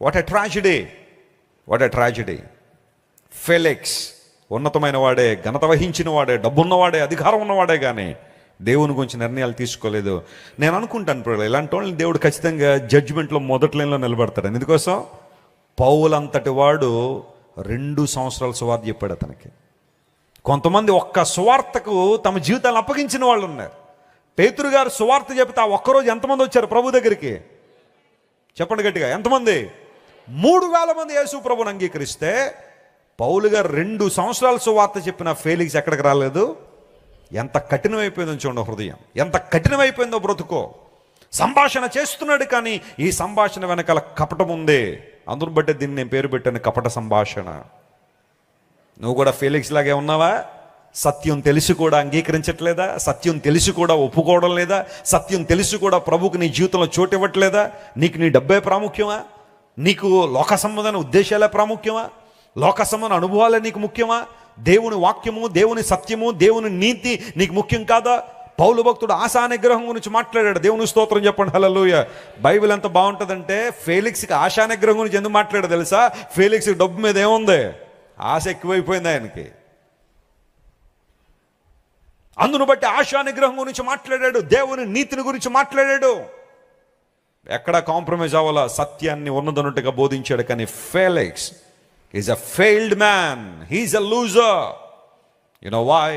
What a tragedy, what a tragedy. Felix ఉన్నతమైన వాడే, ఘనత వహించిన వాడే, డబ్బున్నవాడే, అధికారం ఉన్నవాడే, కానీ దేవుని గురించి నిర్ణయాలు తీసుకోలేదు. నేను అనుకుంటాను ఇప్పుడు ఇలాంటి వాళ్ళని దేవుడు ఖచ్చితంగా జడ్జిమెంట్లో మొదటి లైన్లో నిలబెడతాడు. ఎందుకోసం? పౌలంతటి వాడు 2 సంవత్సరాల సువార్త చెప్పాడు అతనికి. కొంతమంది ఒక్క సువార్తకు తమ జీవితాలను అప్పగించిన వాళ్ళు ఉన్నారు. పేతురు గారు సువార్త చెబితే ఆ ఒక్కరోజు ఎంతమంది వచ్చారు ప్రభు దగ్గరికి? చెప్పండి గట్టిగా, ఎంతమంది? 3,000 మంది యేసు ప్రభుని అంగీకరిస్తే, పౌలు గారు 2 సంవత్సరాల సువార్త చెప్పిన ఫేలిక్స్ ఎక్కడికి రాలేదు. ఎంత కఠినమైపోయిందో చూడండి హృదయం, ఎంత కఠినమైపోయిందో బ్రతుకో. సంభాషణ చేస్తున్నాడు, కానీ ఈ సంభాషణ వెనకాల కపటం ఉంది. అందును బట్టే దీన్ని నేను పేరు పెట్టాను, కపట సంభాషణ. నువ్వు కూడా ఫేలిక్స్ లాగే ఉన్నావా? సత్యం తెలిసి కూడా అంగీకరించట్లేదా? సత్యం తెలిసి కూడా ఒప్పుకోవడం లేదా? సత్యం తెలిసి కూడా ప్రభుకు నీ జీవితంలో చోటు ఇవ్వట్లేదా? నీకు నీ డబ్బే ప్రాముఖ్యమా? నీకు లోక సంబంధమైన ఉద్దేశాలే ప్రాముఖ్యమా? లోక సంబంధ అనుభవాలే నీకు ముఖ్యమా? దేవుని వాక్యము, దేవుని సత్యము, దేవుని నీతి నీకు ముఖ్యం కాదా? పౌలు భక్తుడు ఆశా నిగ్రహం గురించి మాట్లాడాడు. దేవుని స్తోత్రం చెప్పండి, హల్లెలూయా. బైబిల్ ఎంత బాగుంటుందంటే, ఫేలిక్స్కి ఆశా నిగ్రహం గురించి ఎందుకు మాట్లాడాడు తెలుసా? ఫేలిక్స్కి డబ్బు మీద ఏముంది? ఆశ ఎక్కువైపోయింది ఆయనకి. అందును బట్టి ఆశా నిగ్రహం గురించి మాట్లాడాడు, దేవుని నీతిని గురించి మాట్లాడాడు. ఎక్కడా కాంప్రమైజ్ అవ్వాలా, సత్యాన్ని ఉన్నదన్నట్టుగా బోధించాడు. కానీ Felix is a failed man, he is a loser. You know why?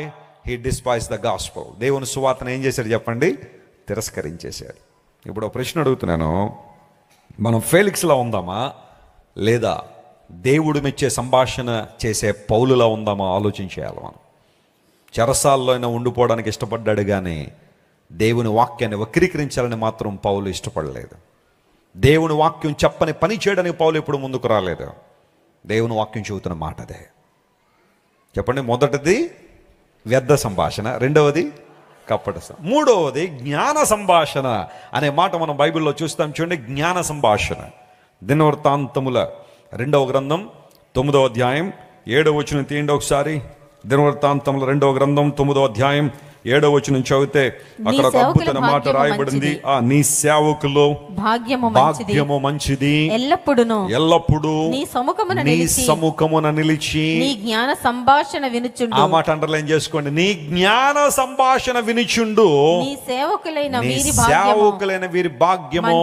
He despise the gospel. దేవుని సువార్తను ఏం చేశాడు చెప్పండి? తిరస్కరించేశాడు. ఇప్పుడు ఒక ప్రశ్న అడుగుతున్నాను, మనం ఫేలిక్స్లా ఉందామా, లేదా దేవుడు మెచ్చే సంభాషణ చేసే పౌలులా ఉందామా? ఆలోచించేయాలి మనం. చెరసాల్లో అయినా ఉండిపోవడానికి ఇష్టపడ్డాడు, కానీ దేవుని వాక్యాన్ని వక్రీకరించాలని మాత్రం పౌలు ఇష్టపడలేదు. దేవుని వాక్యం చెప్పని పని చేయడానికి పౌలు ఎప్పుడు ముందుకు రాలేదు. దేవుని వాక్యం చెబుతున్న మాట అదే. చెప్పండి, మొదటిది వ్యర్థ సంభాషణ, రెండవది కపట, మూడవది జ్ఞాన సంభాషణ అనే మాట మనం బైబిల్లో చూస్తాం. చూడండి, జ్ఞాన సంభాషణ. దినవృత్తాంతముల 2వ గ్రంథం 9వ అధ్యాయం 7వ వచనం తీయండి ఒకసారి. దినవృత్తాంతముల 2వ గ్రంథం 9వ అధ్యాయం 7వ వచనం చదివితే అక్కడ ఒక అద్భుతమైన మాట రాయబడింది. నీ సేవకులు భాగ్యము మంచిది, ఎల్లప్పుడూ నీ సముఖమున నిలిచి నీ జ్ఞాన సంభాషణ వినుచుండు. ఆ మాట అండర్లైన్ చేసుకోండి. నీ జ్ఞాన సంభాషణ వినుచుండు, నీ సేవకులైన వీరి భాగ్యము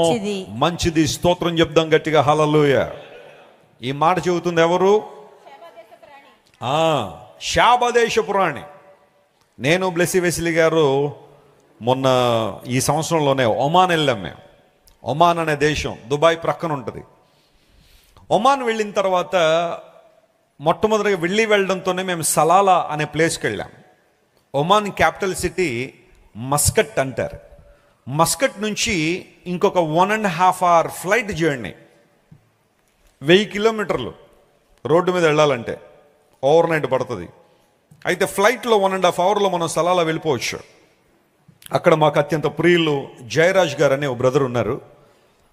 మంచిది. స్తోత్రం చెప్దాం గట్టిగా, హల్లెలూయా. ఈ మాట చెబుతుంది ఎవరు? శాబదేశపు రాణి. నేను బ్లెస్సీ వెస్లీ గారు మొన్న ఈ సంవత్సరంలోనే ఒమాన్ వెళ్ళాం. మేము ఒమాన్ అనే దేశం దుబాయ్ ప్రక్కన ఉంటుంది. ఒమాన్ వెళ్ళిన తర్వాత మొట్టమొదటిగా వెళ్ళడంతోనే మేము సలాలా అనే ప్లేస్కి వెళ్ళాం. ఒమాన్ క్యాపిటల్ సిటీ మస్కట్ అంటారు. మస్కట్ నుంచి ఇంకొక 1.5 hour flight journey, 1000 kilometers road మీద వెళ్ళాలంటే ఓవర్ నైట్ పడుతుంది. అయితే ఫ్లైట్లో 1.5 hours మనం సలాలా వెళ్ళిపోవచ్చు. అక్కడ మాకు అత్యంత ప్రియులు జయరాజ్ గారు అనే ఒక బ్రదర్ ఉన్నారు.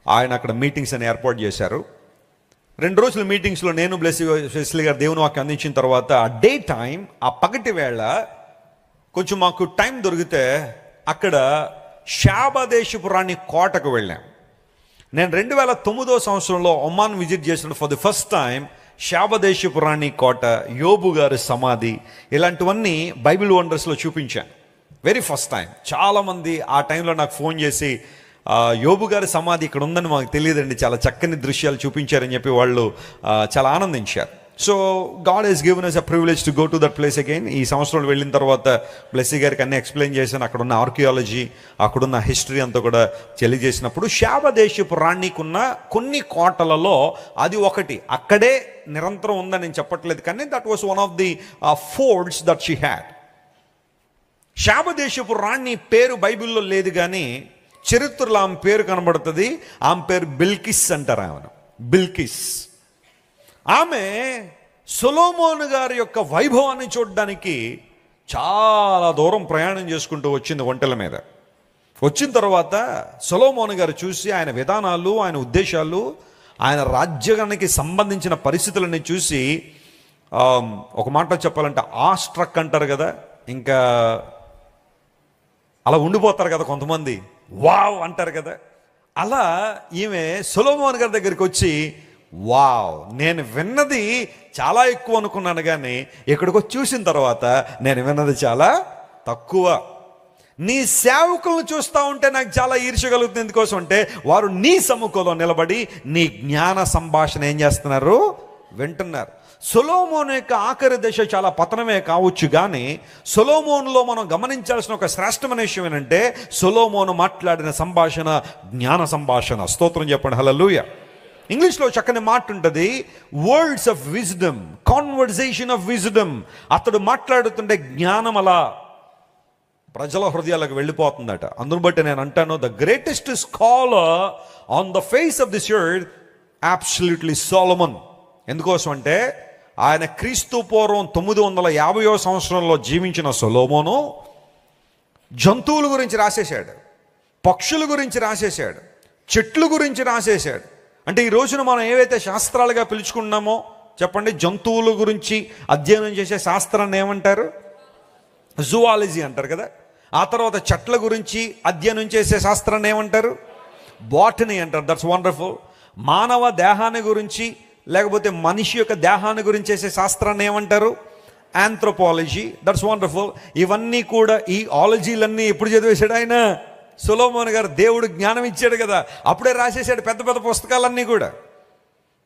ఆయన అక్కడ మీటింగ్స్ అని ఏర్పాటు చేశారు. 2 రోజుల మీటింగ్స్లో నేను బ్లెస్సీ వెస్లీ గారు దేవుని వాక్యం అందించిన తర్వాత ఆ డే టైం, ఆ పగటి వేళ కొంచెం మాకు టైం దొరికితే అక్కడ శాబదేశపు రాణి కోటకు వెళ్ళాం. నేను 2009వ సంవత్సరంలో ఒమాన్ విజిట్ చేసిన ఫర్ ది ఫస్ట్ టైం శాబదేశపు రాణి కోట, యోబు గారి సమాధి, ఇలాంటివన్నీ బైబిల్ వండర్స్లో చూపించాను. Very first time. చాలామంది ఆ టైంలో నాకు ఫోన్ చేసి యోబు గారి సమాధి ఇక్కడ ఉందని మాకు తెలియదండి, చాలా చక్కని దృశ్యాలు చూపించారని చెప్పి వాళ్ళు చాలా ఆనందించారు. So God has given us a privilege to go to that place again. ఈ సంవత్సరంలో వెళ్ళిన తర్వాత బ్లెస్సీ గారికి అన్నీ ఎక్స్ప్లెయిన్ చేశాను. అక్కడున్న ఆర్కియాలజీ, అక్కడున్న హిస్టరీ అంతా కూడా తెలియజేసినప్పుడు శాబదేశపు రాణికున్న కొన్ని కోటలలో అది ఒకటి. అక్కడే నిరంతరం ఉందని నేను చెప్పట్లేదు, కానీ that was one of the faults that she had. శాబదేశపు రాణి పేరు బైబిల్లో లేదు, కానీ చరిత్రలో ఆమె పేరు కనబడుతుంది. ఆమె పేరు బిల్కిస్ అంటారు. ఆమెను బిల్కిస్. ఆమె సొలొమోను గారి యొక్క వైభవాన్ని చూడడానికి చాలా దూరం ప్రయాణం చేసుకుంటూ వచ్చింది ఒంటెల మీద. వచ్చిన తర్వాత సొలొమోను గారు చూసి ఆయన విధానాలు, ఆయన ఉద్దేశాలు, ఆయన రాజ్యానికి సంబంధించిన పరిస్థితులన్నీ చూసి ఒక మాట చెప్పాలంటే ఆస్ట్రక్ అంటారు కదా, ఇంకా అలా ఉండిపోతారు కదా కొంతమంది, వావ్ అంటారు కదా. అలా ఈమె సొలొమోను గారి దగ్గరికి వచ్చి, వావ్, నేను విన్నది చాలా ఎక్కువ అనుకున్నాను, కానీ ఇక్కడికి వచ్చి చూసిన తర్వాత నేను విన్నది చాలా తక్కువ. నీ సేవకులను చూస్తూ ఉంటే నాకు చాలా ఈర్ష్య కలుగుతుంది. ఎందుకోసం అంటే వారు నీ సముఖంలో నిలబడి నీ జ్ఞాన సంభాషణ ఏం చేస్తున్నారు, వింటున్నారు. సొలొమోను యొక్క ఆఖరి దశ చాలా పతనమే కావచ్చు, కానీ సొలొమోనులో మనం గమనించాల్సిన ఒక శ్రేష్టమైన విషయం ఏంటంటే సొలొమోను మాట్లాడిన సంభాషణ జ్ఞాన సంభాషణ. స్తోత్రం చెప్పండి, హల్లెలూయా. ఇంగ్లీష్లో చక్కని మాట ఉంటుంది, words of wisdom, conversation of wisdom. అతడు మాట్లాడుతుంటే జ్ఞానం అలా ప్రజల హృదయాలకు వెళ్ళిపోతుందట. అందును బట్టి నేను అంటాను, the greatest scholar on the face of this earth absolutely Solomon. ఎందుకోసం అంటే ఆయన క్రీస్తు పూర్వం 950వ సంవత్సరంలో జీవించిన సొలొమోను జంతువుల గురించి రాసేశాడు, పక్షుల గురించి రాసేశాడు, చెట్ల గురించి రాసేశాడు. అంటే ఈ రోజున మనం ఏవైతే శాస్త్రాలుగా పిలుచుకున్నామో చెప్పండి, జంతువుల గురించి అధ్యయనం చేసే శాస్త్రాన్ని ఏమంటారు, జువాలజీ అంటారు కదా. ఆ తర్వాత చెట్ల గురించి అధ్యయనం చేసే శాస్త్రాన్ని ఏమంటారు, బాటనీ అంటారు. That's wonderful. మానవ దేహాన్ని గురించి లేకపోతే మనిషి యొక్క దేహాన్ని గురించి చేసే శాస్త్రాన్ని ఏమంటారు, ఆంథ్రోపాలజీ. That's wonderful. ఇవన్నీ కూడా ఈ ఆలజీలన్నీ ఎప్పుడు చదివేశాడు ఆయన, సొలొమోను గారు. దేవుడు జ్ఞానం ఇచ్చాడు కదా, అప్పుడే రాసేసాడు పెద్ద పెద్ద పుస్తకాలన్నీ కూడా.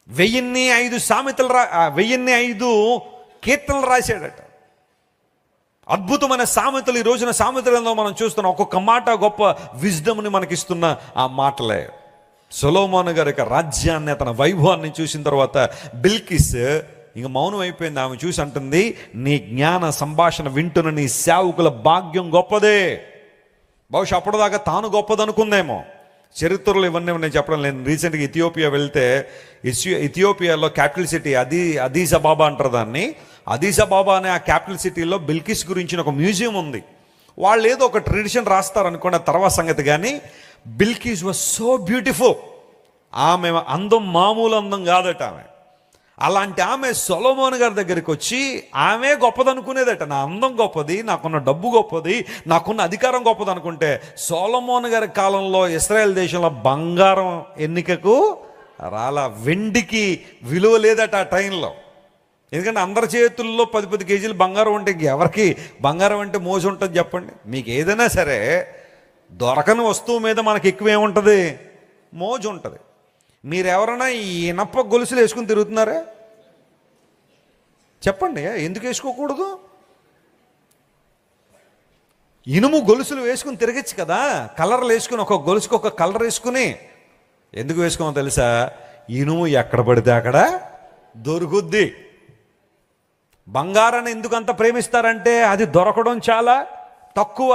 1005 సామెతలు 1005 కీర్తనలు రాశాడట. అద్భుతమైన సామెతలు. ఈ రోజున సామెతలలో మనం చూస్తున్నాం, ఒక్కొక్క మాట గొప్ప విజ్డమ్ని మనకిస్తున్న ఆ మాటలే. సొలొమోను గారి యొక్క రాజ్యాన్ని, తన వైభవాన్ని చూసిన తర్వాత బిల్కిస్ ఇంక మౌనం అయిపోయింది. ఆమె చూసి అంటుంది, నీ జ్ఞాన సంభాషణ వింటున్న నీ సేవకుల భాగ్యం గొప్పదే. బహుశా అప్పటిదాకా తాను గొప్పదనుకుందేమో. చరిత్రలో ఇవన్నీ నేను చెప్పడం లేదు. రీసెంట్గా ఇథియోపియా వెళ్తే ఇథియోపియాలో క్యాపిటల్ సిటీ అదీస్ అబాబా అంటారు దాన్ని. అదీస్ అబాబా అనే ఆ క్యాపిటల్ సిటీలో బిల్కిస్ గురించిన ఒక మ్యూజియం ఉంది. వాళ్ళు ఏదో ఒక ట్రెడిషన్ రాస్తారు అనుకున్న తర్వాత సంగతి, కానీ బిల్కిస్ వాజ్ సో బ్యూటిఫుల్. ఆమె అందం మామూలు అందం కాదట. ఆమె అలాంటి ఆమె సొలొమోను గారి దగ్గరికి వచ్చి ఆమె గొప్పదనుకునేదట. నా అందం గొప్పది, నాకున్న డబ్బు గొప్పది, నాకున్న అధికారం గొప్పది అనుకుంటే, సొలొమోను గారి కాలంలో ఇశ్రాయేల్ దేశంలో బంగారం ఎన్నికకు రాలా, వెండికి విలువ లేదట ఆ టైంలో. ఎందుకంటే అందరి చేతుల్లో 10 కేజీలు బంగారం ఉంటే ఎవరికి బంగారం అంటే మోజు ఉంటుంది చెప్పండి. మీకు ఏదైనా సరే దొరకని వస్తువు మీద మనకి ఎక్కువ ఏముంటుంది, మోజు ఉంటుంది. మీరెవరైనా ఈ ఇనప గొలుసులు వేసుకుని తిరుగుతున్నారా చెప్పండి, ఎందుకు వేసుకోకూడదు? ఇనుము గొలుసులు వేసుకుని తిరగచ్చు కదా, కలర్లు వేసుకుని, ఒక గొలుసుకు ఒక కలర్ వేసుకుని. ఎందుకు వేసుకోమో తెలుసా? ఇనుము ఎక్కడ పడితే అక్కడ దొరుకుద్ది. బంగారాన్ని ఎందుకు అంత ప్రేమిస్తారంటే అది దొరకడం చాలా తక్కువ.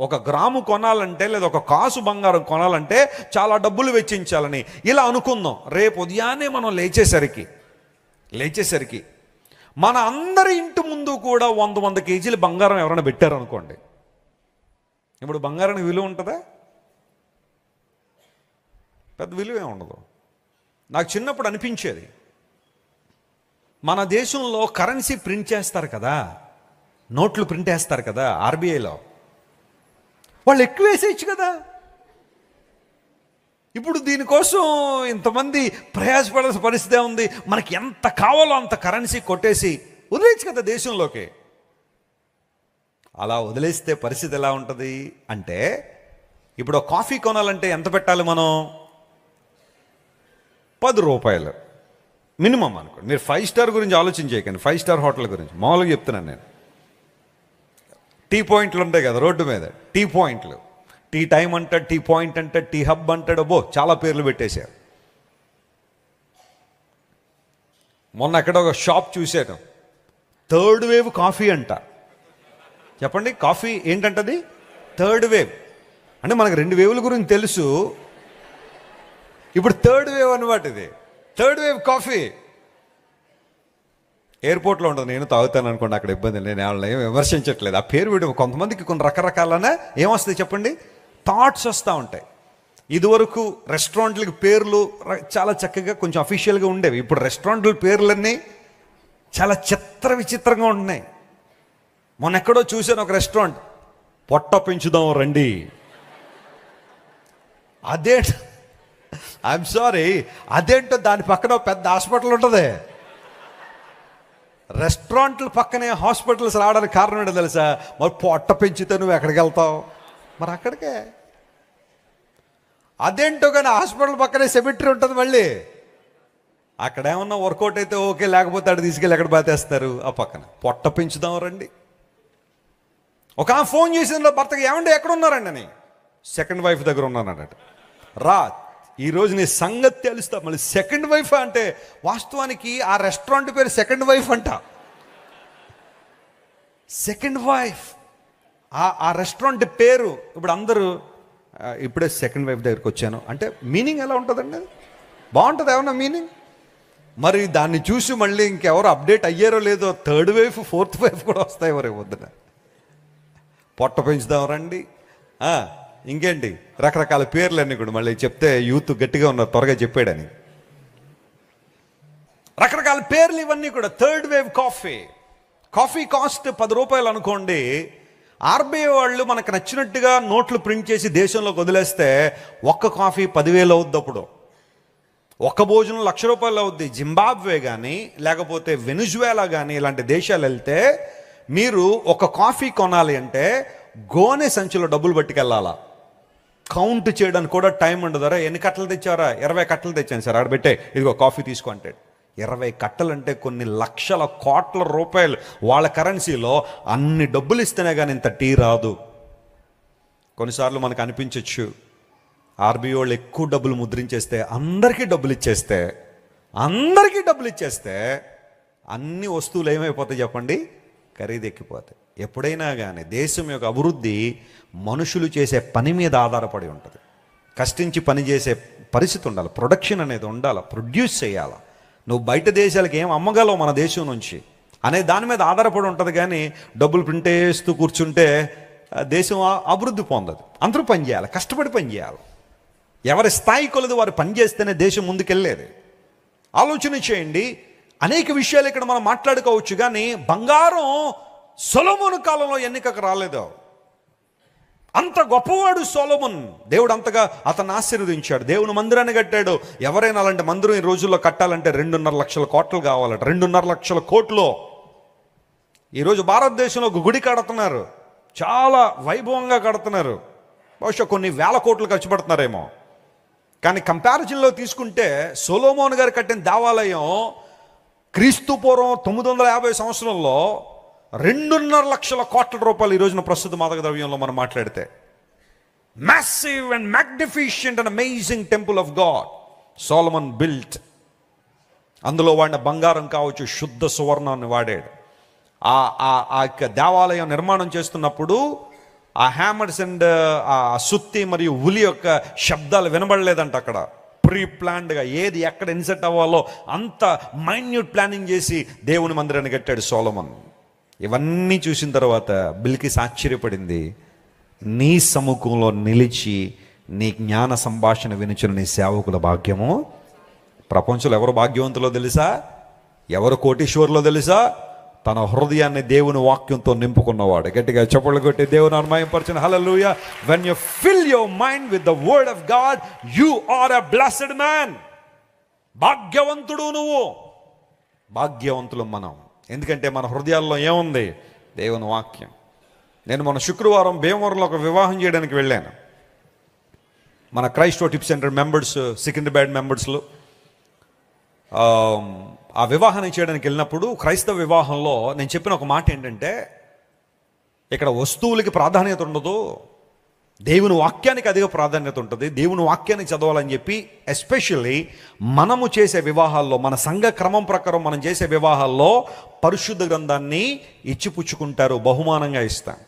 1 గ్రాము కొనాలంటే లేదా 1 కాసు బంగారం కొనాలంటే చాలా డబ్బులు వెచ్చించాలని. ఇలా అనుకుందాం, రేపు ఉదయాన్నే మనం లేచేసరికి మన అందరి ఇంటి ముందు కూడా 100 కేజీలు బంగారం ఎవరైనా పెట్టారనుకోండి, ఇప్పుడు బంగారానికి విలువ ఉంటుందా? పెద్ద విలువే ఉండదు. నాకు చిన్నప్పుడు అనిపించేది, మన దేశంలో కరెన్సీ ప్రింట్ చేస్తారు కదా, నోట్లు ప్రింట్ చేస్తారు కదా ఆర్బీఐలో, వాళ్ళు ఎక్కువ వేసేయచ్చు కదా. ఇప్పుడు దీనికోసం ఇంతమంది ప్రయాసపడాల్సిన పరిస్థితి ఉంది. మనకి ఎంత కావాలో అంత కరెన్సీ కొట్టేసి వదిలేయచ్చు కదా దేశంలోకి. అలా వదిలేస్తే పరిస్థితి ఎలా ఉంటుంది అంటే, ఇప్పుడు ఒక కాఫీ కొనాలంటే ఎంత పెట్టాలి మనం? 10 రూపాయలు మినిమం అనుకోండి. మీరు 5 స్టార్ గురించి ఆలోచన చేయకండి, 5 స్టార్ హోటల్ గురించి మామూలుగా చెప్తున్నాను నేను. టీ పాయింట్లు ఉంటాయి కదా రోడ్డు మీద, టీ పాయింట్లు, టీ టైం అంటాడు, టీ పాయింట్ అంటాడు, టీ హబ్ అంటాడు, చాలా పేర్లు పెట్టేశారు. మొన్న ఎక్కడ ఒక షాప్ చూశాను, థర్డ్ వేవ్ కాఫీ అంట. చెప్పండి, కాఫీ ఏంటంటది? Third wave. అంటే మనకు 2 వేవుల గురించి తెలుసు, ఇప్పుడు థర్డ్ వేవ్ అనమాట. ఇది థర్డ్ వేవ్ కాఫీ. ఎయిర్పోర్ట్లో ఉంటుంది, నేను తాగుతాను అనుకోండి, అక్కడ ఇబ్బంది. నేను వాళ్ళని ఏం విమర్శించట్లేదు. ఆ పేరు వీడు కొంతమందికి కొన్ని రకరకాలనే ఏమొస్తాయి చెప్పండి, థాట్స్ వస్తూ ఉంటాయి. ఇదివరకు రెస్టారెంట్లకి పేర్లు చాలా చక్కగా కొంచెం అఫీషియల్గా ఉండేవి. ఇప్పుడు రెస్టారెంట్ల పేర్లన్నీ చాలా చిత్ర విచిత్రంగా ఉంటున్నాయి. మొన్న ఎక్కడో చూశాను ఒక రెస్టారెంట్, పొట్ట పెంచుదాం రండి. అదే ఐఎమ్ సారీ, అదేంటో దాని పక్కన పెద్ద హాస్పిటల్ ఉంటుంది. రెస్టారెంట్ల పక్కనే హాస్పిటల్స్ రావడానికి కారణం ఏంటో తెలుసా? మరి పొట్ట పెంచితే నువ్వు ఎక్కడికి వెళ్తావు? మరి అక్కడికే. అదేంటో కానీ హాస్పిటల్ పక్కనే సెమిటరీ ఉంటుంది, మళ్ళీ అక్కడ ఏమన్నా వర్కౌట్ అయితే ఓకే, లేకపోతే అక్కడ తీసుకెళ్ళి ఎక్కడ బాతేస్తారు. ఆ పక్కన పొట్ట పెంచుదాం రండి. ఒక ఫోన్ చేసిన భర్తకి, ఏమంటే ఎక్కడ ఉన్నారండి అని, సెకండ్ వైఫ్ దగ్గర ఉన్నానన్నట్టు. రా, ఈరోజు నీ సంగతి తెలుస్తా. మళ్ళీ సెకండ్ వైఫ్ అంటే వాస్తవానికి ఆ రెస్టారెంట్ పేరు సెకండ్ వైఫ్ అంట. సెకండ్ వైఫ్ ఆ రెస్టారెంట్ పేరు. ఇప్పుడు అందరూ ఇప్పుడే సెకండ్ వైఫ్ దగ్గరికి వచ్చాను అంటే మీనింగ్ ఎలా ఉంటుందండి? బాగుంటుంది ఏమన్నా మీనింగ్? మరి దాన్ని చూసి మళ్ళీ ఇంకెవరు అప్డేట్ అయ్యారో లేదో, థర్డ్ వైఫ్, ఫోర్త్ వైఫ్ కూడా వస్తాయి ఎవరే వద్దున. పొట్ట పెంచుదాం రండి, ఇంకేంటి రకరకాల పేర్లన్నీ కూడా మళ్ళీ చెప్తే యూత్ గట్టిగా ఉన్నారు, త్వరగా చెప్పాడని రకరకాల పేర్లు ఇవన్నీ కూడా. Third wave coffee. Coffee cost 10 రూపాయలు అనుకోండి. ఆర్బీఐ వాళ్ళు మనకు నచ్చినట్టుగా నోట్లు ప్రింట్ చేసి దేశంలోకి వదిలేస్తే ఒక్క కాఫీ 10,000 అవుద్ది. అప్పుడు ఒక్క భోజనం 1,00,000 రూపాయలు అవుద్ది. జింబాబ్వే కానీ లేకపోతే వెనిజువేలా కానీ ఇలాంటి దేశాలు వెళ్తే మీరు ఒక కాఫీ కొనాలి అంటే గోనె సంచిలో డబ్బులు పట్టుకెళ్ళాలా. కౌంట్ చేయడానికి కూడా టైం ఉండదు. ఎన్ని కట్టలు తెచ్చారా? 20 కట్టలు తెచ్చాను సార్, ఆడబెట్టే ఇదిగో కాఫీ తీసుకో అంటాడు. 20 కట్టలు అంటే కొన్ని లక్షల కోట్ల రూపాయలు. వాళ్ళ కరెన్సీలో అన్ని డబ్బులు ఇస్తేనే కానీ ఇంత టీ రాదు. కొన్నిసార్లు మనకు అనిపించవచ్చు, ఆర్బీఐ వాళ్ళు ఎక్కువ డబ్బులు ముద్రించేస్తే, అందరికీ డబ్బులు ఇచ్చేస్తే అన్ని వస్తువులు ఏమైపోతాయి చెప్పండి? ఖరీదు ఎక్కిపోతాయి. ఎప్పుడైనా కానీ దేశం యొక్క అభివృద్ధి మనుషులు చేసే పని మీద ఆధారపడి ఉంటుంది. కష్టించి పని చేసే పరిస్థితి ఉండాలి, ప్రొడక్షన్ అనేది ఉండాలి, ప్రొడ్యూస్ చేయాలి. నువ్వు బయట దేశాలకు ఏం అమ్మగలవు మన దేశం నుంచి అనే దాని మీద ఆధారపడి ఉంటుంది. కానీ డబ్బులు ప్రింట్ వేస్తూ కూర్చుంటే దేశం అభివృద్ధి పొందదు. అందరూ పని చేయాలి, కష్టపడి పని చేయాలి. ఎవరి స్థాయి కొలది వారు పని చేస్తేనే దేశం ముందుకెళ్ళేది. ఆలోచన చేయండి. అనేక విషయాలు ఇక్కడ మనం మాట్లాడుకోవచ్చు, కానీ బంగారం సొలొమోను కాలంలో ఎన్నికకు రాలేదు. అంత గొప్పవాడు సొలొమోన్. దేవుడు అంతగా అతన్ని ఆశీర్వదించాడు. దేవుని మందిరాన్ని కట్టాడు. ఎవరైనా అలాంటి మందిరం ఈ రోజుల్లో కట్టాలంటే 2.5 లక్షల కోట్లు కావాలట. 2.5 లక్షల కోట్లు. ఈరోజు భారతదేశంలో ఒక గుడి కడుతున్నారు, చాలా వైభవంగా కడుతున్నారు. బహుశా కొన్ని వేల కోట్లు ఖర్చు పెడుతున్నారేమో. కానీ కంపారిజన్లో తీసుకుంటే సొలొమోన్ గారు కట్టిన దేవాలయం క్రీస్తు పూర్వం 950 సంవత్సరంలో 2.5 లక్షల కోట్ల రూపాయలు. ఈ రోజున ప్రస్తుత మాదక ద్రవ్యంలో మనం మాట్లాడితే massive and magnificent and amazing temple of God Solomon built. అందులో వాడిన బంగారం కావచ్చు, శుద్ధ సువర్ణాన్ని వాడాడు. ఆ దేవాలయం నిర్మాణం చేస్తున్నప్పుడు ఆ హ్యామర్స్ అండ్ ఆ సుత్తి మరియు ఉలి యొక్క శబ్దాలు వినబడలేదంట. అక్కడ ప్రీ ప్లాన్డ్గా ఏది ఎక్కడ ఇన్సెట్ అవ్వాలో అంత మైన్యూట్ ప్లానింగ్ చేసి దేవుని మందిరాన్ని కట్టాడు సొలొమోన్. ఇవన్నీ చూసిన తర్వాత బిల్కిస్ ఆశ్చర్యపడింది. నీ సముఖంలో నిలిచి నీ జ్ఞాన సంభాషణ వినిచిన నీ సేవకుల భాగ్యము. ప్రపంచంలో ఎవరు భాగ్యవంతులో తెలుసా? ఎవరు కోటీశ్వరులో తెలుసా? తన హృదయాన్ని దేవుని వాక్యంతో నింపుకున్నవాడు. గట్టిగా చప్పట్లు కొట్టి దేవుని అన్మయంపరచిన hallelujah. When you fill your mind with the word of God you are a blessed man. భాగ్యవంతుడు నువ్వు, భాగ్యవంతులు మనం. ఎందుకంటే మన హృదయాల్లో ఏముంది? దేవుని వాక్యం. నేను మన శుక్రవారం భీమవరంలో ఒక వివాహం చేయడానికి వెళ్ళాను. మన క్రైస్ట్ టిప్ సెంటర్ మెంబర్స్, సికింద్రాబాద్ మెంబర్స్లో ఆ వివాహాన్ని చేయడానికి వెళ్ళినప్పుడు క్రైస్తవ వివాహంలో నేను చెప్పిన ఒక మాట ఏంటంటే, ఇక్కడ వస్తువులకి ప్రాధాన్యత ఉండదు, దేవుని వాక్యానికి అధిక ప్రాధాన్యత ఉంటుంది. దేవుని వాక్యాన్ని చదవాలని చెప్పి ఎస్పెషల్లీ మనము చేసే వివాహాల్లో, మన సంఘ క్రమం ప్రకారం మనం చేసే వివాహాల్లో పరిశుద్ధ గ్రంథాన్ని ఇచ్చిపుచ్చుకుంటారు, బహుమానంగా ఇస్తాం.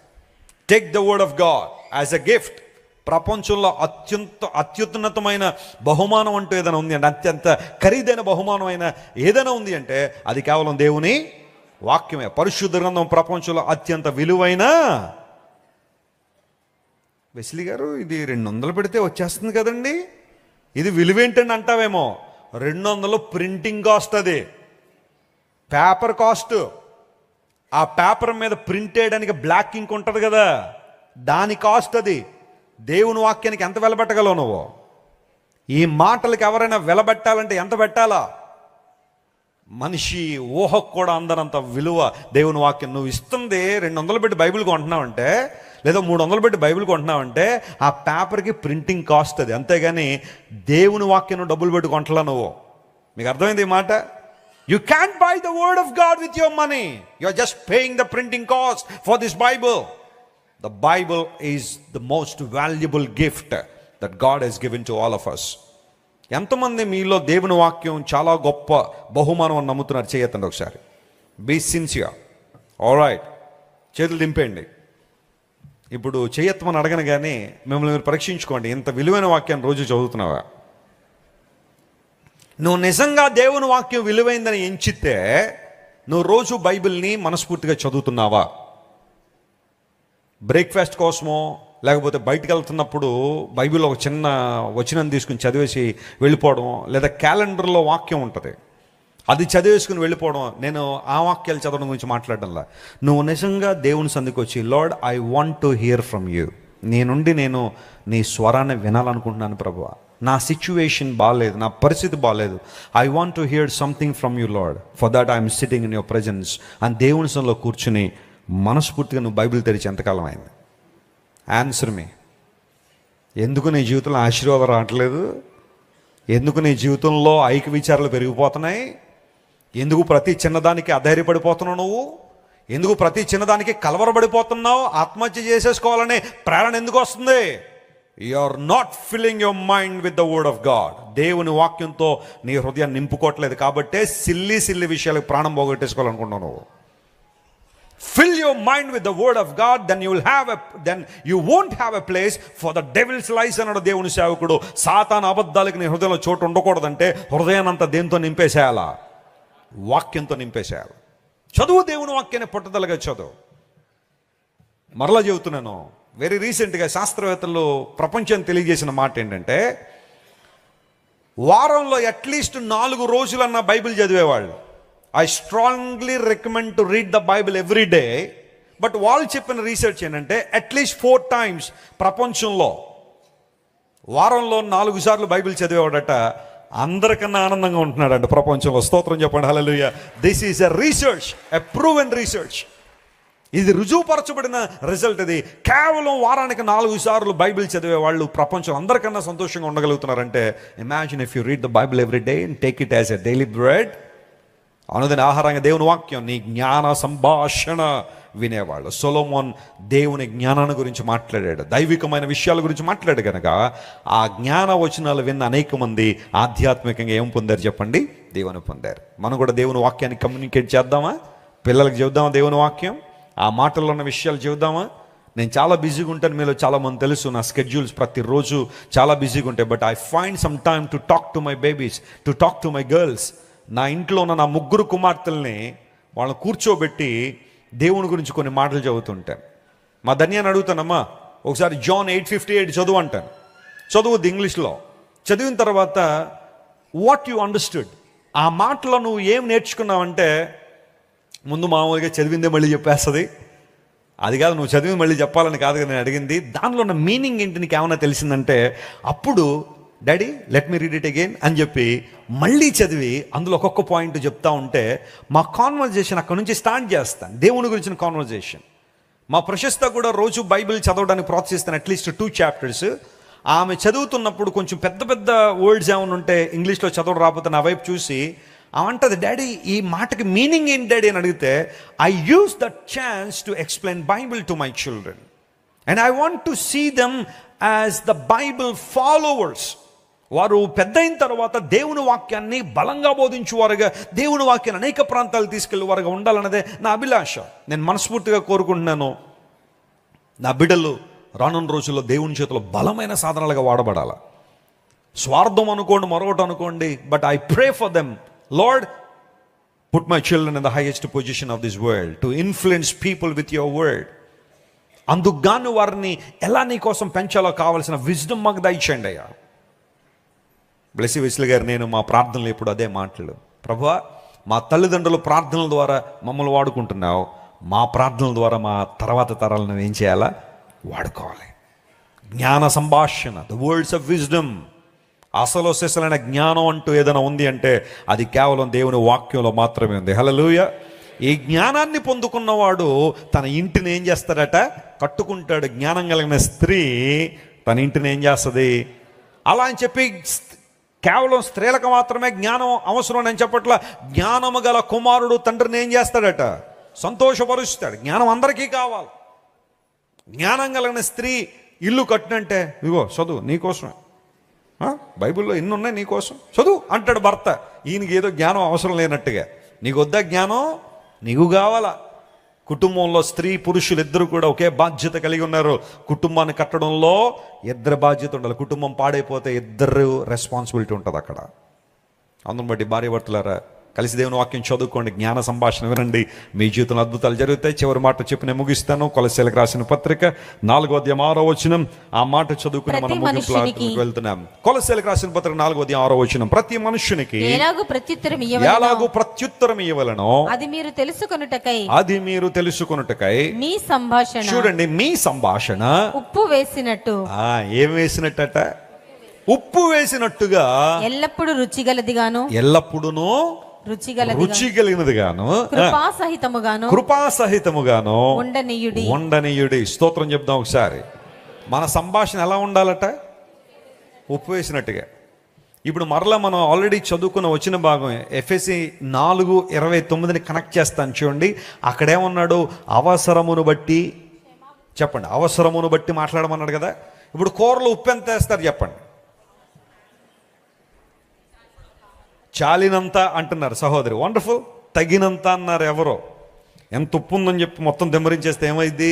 Take the word of God as a gift. ప్రపంచంలో అత్యున్నతమైన బహుమానం అంటూ ఏదైనా ఉంది అంటే, అత్యంత ఖరీదైన బహుమానం అయిన ఏదైనా ఉంది అంటే అది కేవలం దేవుని వాక్యమే. పరిశుద్ధ గ్రంథం ప్రపంచంలో అత్యంత విలువైన. వెస్లీ గారు, ఇది 200 పెడితే వచ్చేస్తుంది కదండి, ఇది విలువేంటండి అంటావేమో. 200 ప్రింటింగ్ కాస్ట్, అది పేపర్ కాస్ట్. ఆ పేపర్ మీద ప్రింట్ చేయడానికి బ్లాక్ ఇంక్ ఉంటుంది కదా, దాని కాస్ట్ అది. దేవుని వాక్యానికి ఎంత వెలబెట్టగలవు నువ్వు? ఈ మాటలకు ఎవరైనా వెలబెట్టాలంటే ఎంత పెట్టాలా? మనిషి ఊహకు కూడా అందనంత విలువ దేవుని వాక్యం. నువ్వు ఇస్తుంది 200 పెట్టి బైబిల్ కొంటున్నావంటే, లేదా 300 పెట్టి బైబిల్ కొంటున్నావంటే ఆ పేపర్కి ప్రింటింగ్ కాస్ట్ అది, అంతేగాని దేవుని వాక్యం డబ్బులు పెట్టి కొంటలా నువ్వు. మీకు అర్థమైంది ఈ మాట? You can buy the word of God with your money. You are just paying the printing cost for this Bible. The Bible is the most valuable gift that God has given to all of us. ఎంతమంది మీలో దేవుని వాక్యం చాలా గొప్ప బహుమానం అని నమ్ముతున్నారు? చేయొద్దండి ఒకసారి. Be sincere. ఆల్ రైట్, చేతులు దింపేయండి. ఇప్పుడు చేయొత్తమని అడగను కానీ మిమ్మల్ని మీరు పరీక్షించుకోండి. ఇంత విలువైన వాక్యాన్ని రోజు చదువుతున్నావా? నువ్వు నిజంగా దేవుని వాక్యం విలువైందని ఎంచితే నువ్వు రోజు బైబిల్ని మనస్ఫూర్తిగా చదువుతున్నావా? బ్రేక్ఫాస్ట్ కోసమో లేకపోతే బయటకు వెళ్తున్నప్పుడు బైబిల్లో ఒక చిన్న వచనం తీసుకుని చదివేసి వెళ్ళిపోవడం, లేదా క్యాలెండర్లో వాక్యం ఉంటుంది అది చదివేసుకుని వెళ్ళిపోవడం. నేను ఆ వాక్యాలు చదవడం గురించి మాట్లాడడంలా. నువ్వు నిజంగా దేవుని సందికి వచ్చి, lord I want to hear from you, నేను నీ స్వరాన్ని వినాలనుకుంటున్నాను ప్రభువా, నా సిచ్యువేషన్ బాగాలేదు, నా పరిస్థితి బాగాలేదు, I want to hear something from you lord, for that I'm sitting in your presence అని దేవుని సంలో కూర్చుని మనస్ఫూర్తిగా నువ్వు బైబిల్ తెరిచి ఎంతకాలం అయింది? ఆన్సర్ మీ. ఎందుకు నీ జీవితంలో ఆశీర్వాదం రావట్లేదు? ఎందుకు నీ జీవితంలో ఐక్య విచారాలు పెరిగిపోతున్నాయి? ఎందుకు ప్రతి చిన్నదానికి అధైర్యపడిపోతున్నావు నువ్వు? ఎందుకు ప్రతి చిన్నదానికి కలవరపడిపోతున్నావు? ఆత్మహత్య చేసేసుకోవాలనే ప్రేరణ ఎందుకు వస్తుంది? You are not filling your mind with the word of God. దేవుని వాక్యంతో నీ హృదయాన్ని నింపుకోవట్లేదు కాబట్టే సిల్లి విషయాలకు ప్రాణం పోగొట్టేసుకోవాలనుకుంటున్నావు నువ్వు. Fill your mind with the word of God, then you won't have a place for the devil's lies అన్నాడు దేవుని సేవకుడు. సాతాను అబద్ధాలకు నీ హృదయంలో చోటు ఉండకూడదంటే హృదయానంతా దేంతో నింపేసేయాలా? వాక్యంతో నింపేసేయాలి. చదువు, దేవుని వాక్యాన్ని పట్టుదలగా చదువు. మరలా చెబుతున్నాను, వెరీ రీసెంట్గా శాస్త్రవేత్తలు ప్రపంచాన్ని తెలియజేసిన మాట ఏంటంటే, వారంలో అట్లీస్ట్ 4 రోజులన్నా బైబిల్ చదివేవాళ్ళు. I strongly recommend to read the Bible every day. But వాళ్ళు చెప్పిన రీసెర్చ్ ఏంటంటే అట్లీస్ట్ 4 times ప్రపంచంలో వారంలో 4 సార్లు బైబిల్ చదివేవాడట అందరికన్నా ఆనందంగా ఉంటున్నాడంట ప్రపంచంలో. స్తోత్రం చెప్పండి, hallelujah. This is a research, a proven research. ఇది రుజువుపరచబడిన రిజల్ట్. ఇది కేవలం వారానికి 4 సార్లు బైబిల్ చదివే వాళ్ళు ప్రపంచం అందరికన్నా సంతోషంగా ఉండగలుగుతున్నారంటే, imagine if you read the Bible every day and take it as a daily bread. అనుదిన ఆహారంగా దేవుని వాక్యం, నీ జ్ఞాన సంభాషణ వినేవాళ్ళు. సొలొమోన్ దేవుని జ్ఞానాన్ని గురించి మాట్లాడాడు, దైవికమైన విషయాల గురించి మాట్లాడు కనుక ఆ జ్ఞాన వచనాలు విన్న అనేక మంది ఆధ్యాత్మికంగా ఏం పొందారు చెప్పండి? దేవుని పొందారు. మనం కూడా దేవుని వాక్యాన్ని కమ్యూనికేట్ చేద్దామా? పిల్లలకి చెబుదామా దేవుని వాక్యం? ఆ మాటల్లో ఉన్న విషయాలు చెబుదామా? నేను చాలా బిజీగా ఉంటాను, మీలో చాలామంది తెలుసు, నా స్కెడ్యూల్స్ ప్రతిరోజు చాలా బిజీగా ఉంటాయి. But I find some time to talk to my babies, to talk to my girls. నా ఇంట్లో ఉన్న నా 3 కుమార్తెల్ని వాళ్ళని కూర్చోబెట్టి దేవుని గురించి కొన్ని మాటలు చదువుతుంటాను. మా ధన్యాన్ని అడుగుతానమ్మా, ఒకసారి జాన్ 8:58 చదువు అంటాను. చదువుద్ది ఇంగ్లీష్లో. చదివిన తర్వాత వాట్ యు అండర్స్టూడ్, ఆ మాటలో నువ్వు ఏం నేర్చుకున్నావంటే, ముందు మామూలుగా చదివిందే మళ్ళీ చెప్పేస్తుంది. అది కాదు, నువ్వు చదివి మళ్ళీ చెప్పాలని కాదు కదా నేను అడిగింది. దానిలో ఉన్న మీనింగ్ ఏంటి నీకు ఏమైనా తెలిసిందంటే, అప్పుడు daddy let me read it again అని చెప్పి మళ్ళీ చదివి అందులో ఒక్కొక్క పాయింట్ చెప్తా ఉంటే మా కాన్వర్జేషన్ అక్కడ నుంచి స్టార్ట్ చేస్తాను. దేవుని గురించిన కాన్వర్జేషన్. మా ప్రశస్త కూడా రోజు బైబిల్ చదవడానికి ప్రోత్సహిస్తాను, అట్లీస్ట్ 2 chapters. ఆమె చదువుతున్నప్పుడు కొంచెం పెద్ద పెద్ద వర్డ్స్ ఏమైనా ఉంటే ఇంగ్లీష్లో చదవడం రాకపోతే నా వైపు చూసి అంటది, డాడీ ఈ మాటకి మీనింగ్ ఏంటి డాడీ అని అడిగితే, I use that chance to explain Bible to my children and I want to see them as the Bible followers. వారు పెద్ద అయిన తర్వాత దేవుని వాక్యాన్ని బలంగా బోధించువారుగా, దేవుని వాక్యాన్ని అనేక ప్రాంతాలు తీసుకెళ్లి వారుగా ఉండాలన్నదే నా అభిలాష. నేను మనస్ఫూర్తిగా కోరుకుంటున్నాను, నా బిడ్డలు రానున్న రోజుల్లో దేవుని చేతిలో బలమైన సాధనాలుగా వాడబడాల. స్వార్థం అనుకోండి, మరొకటి అనుకోండి, but I pray for them, lord put my children in the highest position of this world to influence people with your word. అందుకు గాను వారిని ఎలా నీ కోసం పెంచాలో కావాల్సిన విజ్డమ్ మాకు దయచేయండి అయ్యా. బ్లెస్సీ వెస్లీ గారు, నేను మా ప్రార్థనలు ఎప్పుడు అదే మాటలు, ప్రభువా మా తల్లిదండ్రుల ప్రార్థనల ద్వారా మమ్మల్ని వాడుకుంటున్నావు, మా ప్రార్థనల ద్వారా మా తర్వాత తరాలను ఏం చేయాలా, వాడుకోవాలి. జ్ఞాన సంభాషణ, ద వర్డ్స్ ఆఫ్ విజ్డమ్, అసలు సిసలైన జ్ఞానం అంటూ ఏదైనా ఉంది అంటే అది కేవలం దేవుని వాక్యంలో మాత్రమే ఉంది. హల్లెలూయా. ఈ జ్ఞానాన్ని పొందుకున్నవాడు తన ఇంటిని ఏం చేస్తాడట, కట్టుకుంటాడు. జ్ఞానం కలిగిన స్త్రీ తన ఇంటిని ఏం చేస్తుంది. అలా అని చెప్పి కేవలం స్త్రీలకు మాత్రమే జ్ఞానం అవసరం అని చెప్పట్లా. జ్ఞానము గల కుమారుడు తండ్రిని ఏం చేస్తాడట, సంతోషపరుస్తాడు. జ్ఞానం అందరికీ కావాలి. జ్ఞానం కలిగిన స్త్రీ ఇల్లు కట్టినంటే, ఇగో చదువు నీకోసమే, బైబిల్లో ఎన్ని ఉన్నాయి నీకోసం చదువు అంటాడు భర్త. ఈయనకి ఏదో జ్ఞానం అవసరం లేనట్టుగా. నీకు వద్దా జ్ఞానం, నీకు కావాలా. కుటుంబంలో స్త్రీ పురుషులు ఇద్దరు కూడా ఒకే బాధ్యత కలిగి ఉన్నారు. కుటుంబాన్ని కట్టడంలో ఇద్దరు బాధ్యత ఉండాలి. కుటుంబం పాడైపోతే ఇద్దరు రెస్పాన్సిబిలిటీ ఉంటుంది అక్కడ. అందుని బట్టి భార్యాభర్తలారా కలిసి దేవుని వాక్యం చదువుకోండి, జ్ఞాన సంభాషణ వినండి, మీ జీవితంలో అద్భుతాలు జరుగుతాయి. చివరి మాట చెప్పి నేను ముగిస్తాను. కొలస్సీలకు రాసిన పత్రిక 4:6 ఆ మాట చదువుకుని మనం ముగింపులకు వెళ్తున్నాం. కొలస్సీలకు రాసిన పత్రిక 4:6 ప్రతి మనుష్యునికి ఎలాగూ ప్రత్యుత్తరం ఇవ్వవలెనో అది మీరు తెలుసుకొనుటకై మీ సంభాషణ, చూడండి మీ సంభాషణ ఉప్పు వేసినట్టు, ఏం వేసినట్టట, ఉప్పు వేసినట్టుగా ఎల్లప్పుడూ రుచిగలదిగాను, ఎల్లప్పుడూ రుచి కలిగినదిగాను, కృపాసహితముగాను ఉండనీయుడి. స్తోత్రం చెప్దాం ఒకసారి. మన సంభాషణ ఎలా ఉండాలట, ఉప్పు వేసినట్టుగా. ఇప్పుడు మరలా మనం ఆల్రెడీ చదువుకున్న వచ్చిన భాగం ఎఫెసీ 4:29 కనెక్ట్ చేస్తాను చూడండి. అక్కడేమన్నాడు, అవసరమును బట్టి, చెప్పండి, అవసరమును బట్టి మాట్లాడమన్నాడు కదా. ఇప్పుడు కూరలో ఉప్పు ఎంత వేస్తారు చెప్పండి, చాలినంత అంటున్నారు సహోదరి, వండర్ఫుల్. తగినంత అన్నారు ఎవరో. ఎంత ఉప్పు ఉందని చెప్పి మొత్తం దెమ్మరించేస్తే ఏమైంది,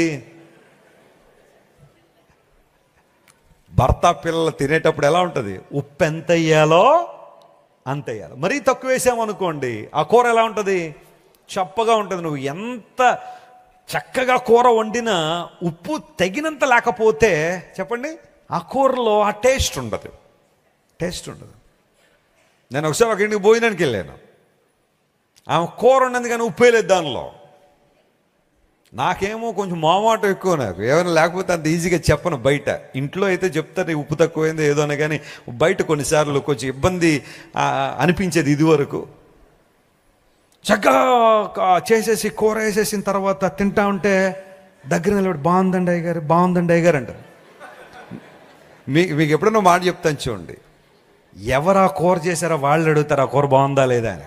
భర్త పిల్లలు తినేటప్పుడు ఎలా ఉంటుంది, ఉప్పు ఎంత వేయాలో అంత వేయాలి. మరీ తక్కువ వేసామనుకోండి ఆ కూర ఎలా ఉంటుంది, చప్పగా ఉంటుంది. నువ్వు ఎంత చక్కగా కూర వండినా ఉప్పు తగినంత లేకపోతే చెప్పండి ఆ కూరలో ఆ టేస్ట్ ఉండదు. నేను ఒకసారి ఒక ఇంటికి భోజనానికి వెళ్ళాను. ఆమె కూర ఉన్నది కానీ ఉప్పే లేదు దానిలో. నాకేమో కొంచెం మొహమాటం ఎక్కువ, నాకు ఏమైనా లేకపోతే అంత ఈజీగా చెప్పను. బయట ఇంట్లో అయితే చెప్తారు ఉప్పు తక్కువైందో ఏదో అని, కానీ బయట కొన్నిసార్లు కొంచెం ఇబ్బంది అనిపించేది. ఇది వరకు చక్కగా చేసేసి కూర వేసేసిన తర్వాత తింటా ఉంటే దగ్గర నిలబడి బాగుందండి అయ్యగారు అంటారు. మీకు ఎప్పుడన్నా మాట చెప్తాను చూడండి, ఎవరు ఆ కూర చేశారో వాళ్ళు అడుగుతారు ఆ కూర బాగుందా లేదా అని.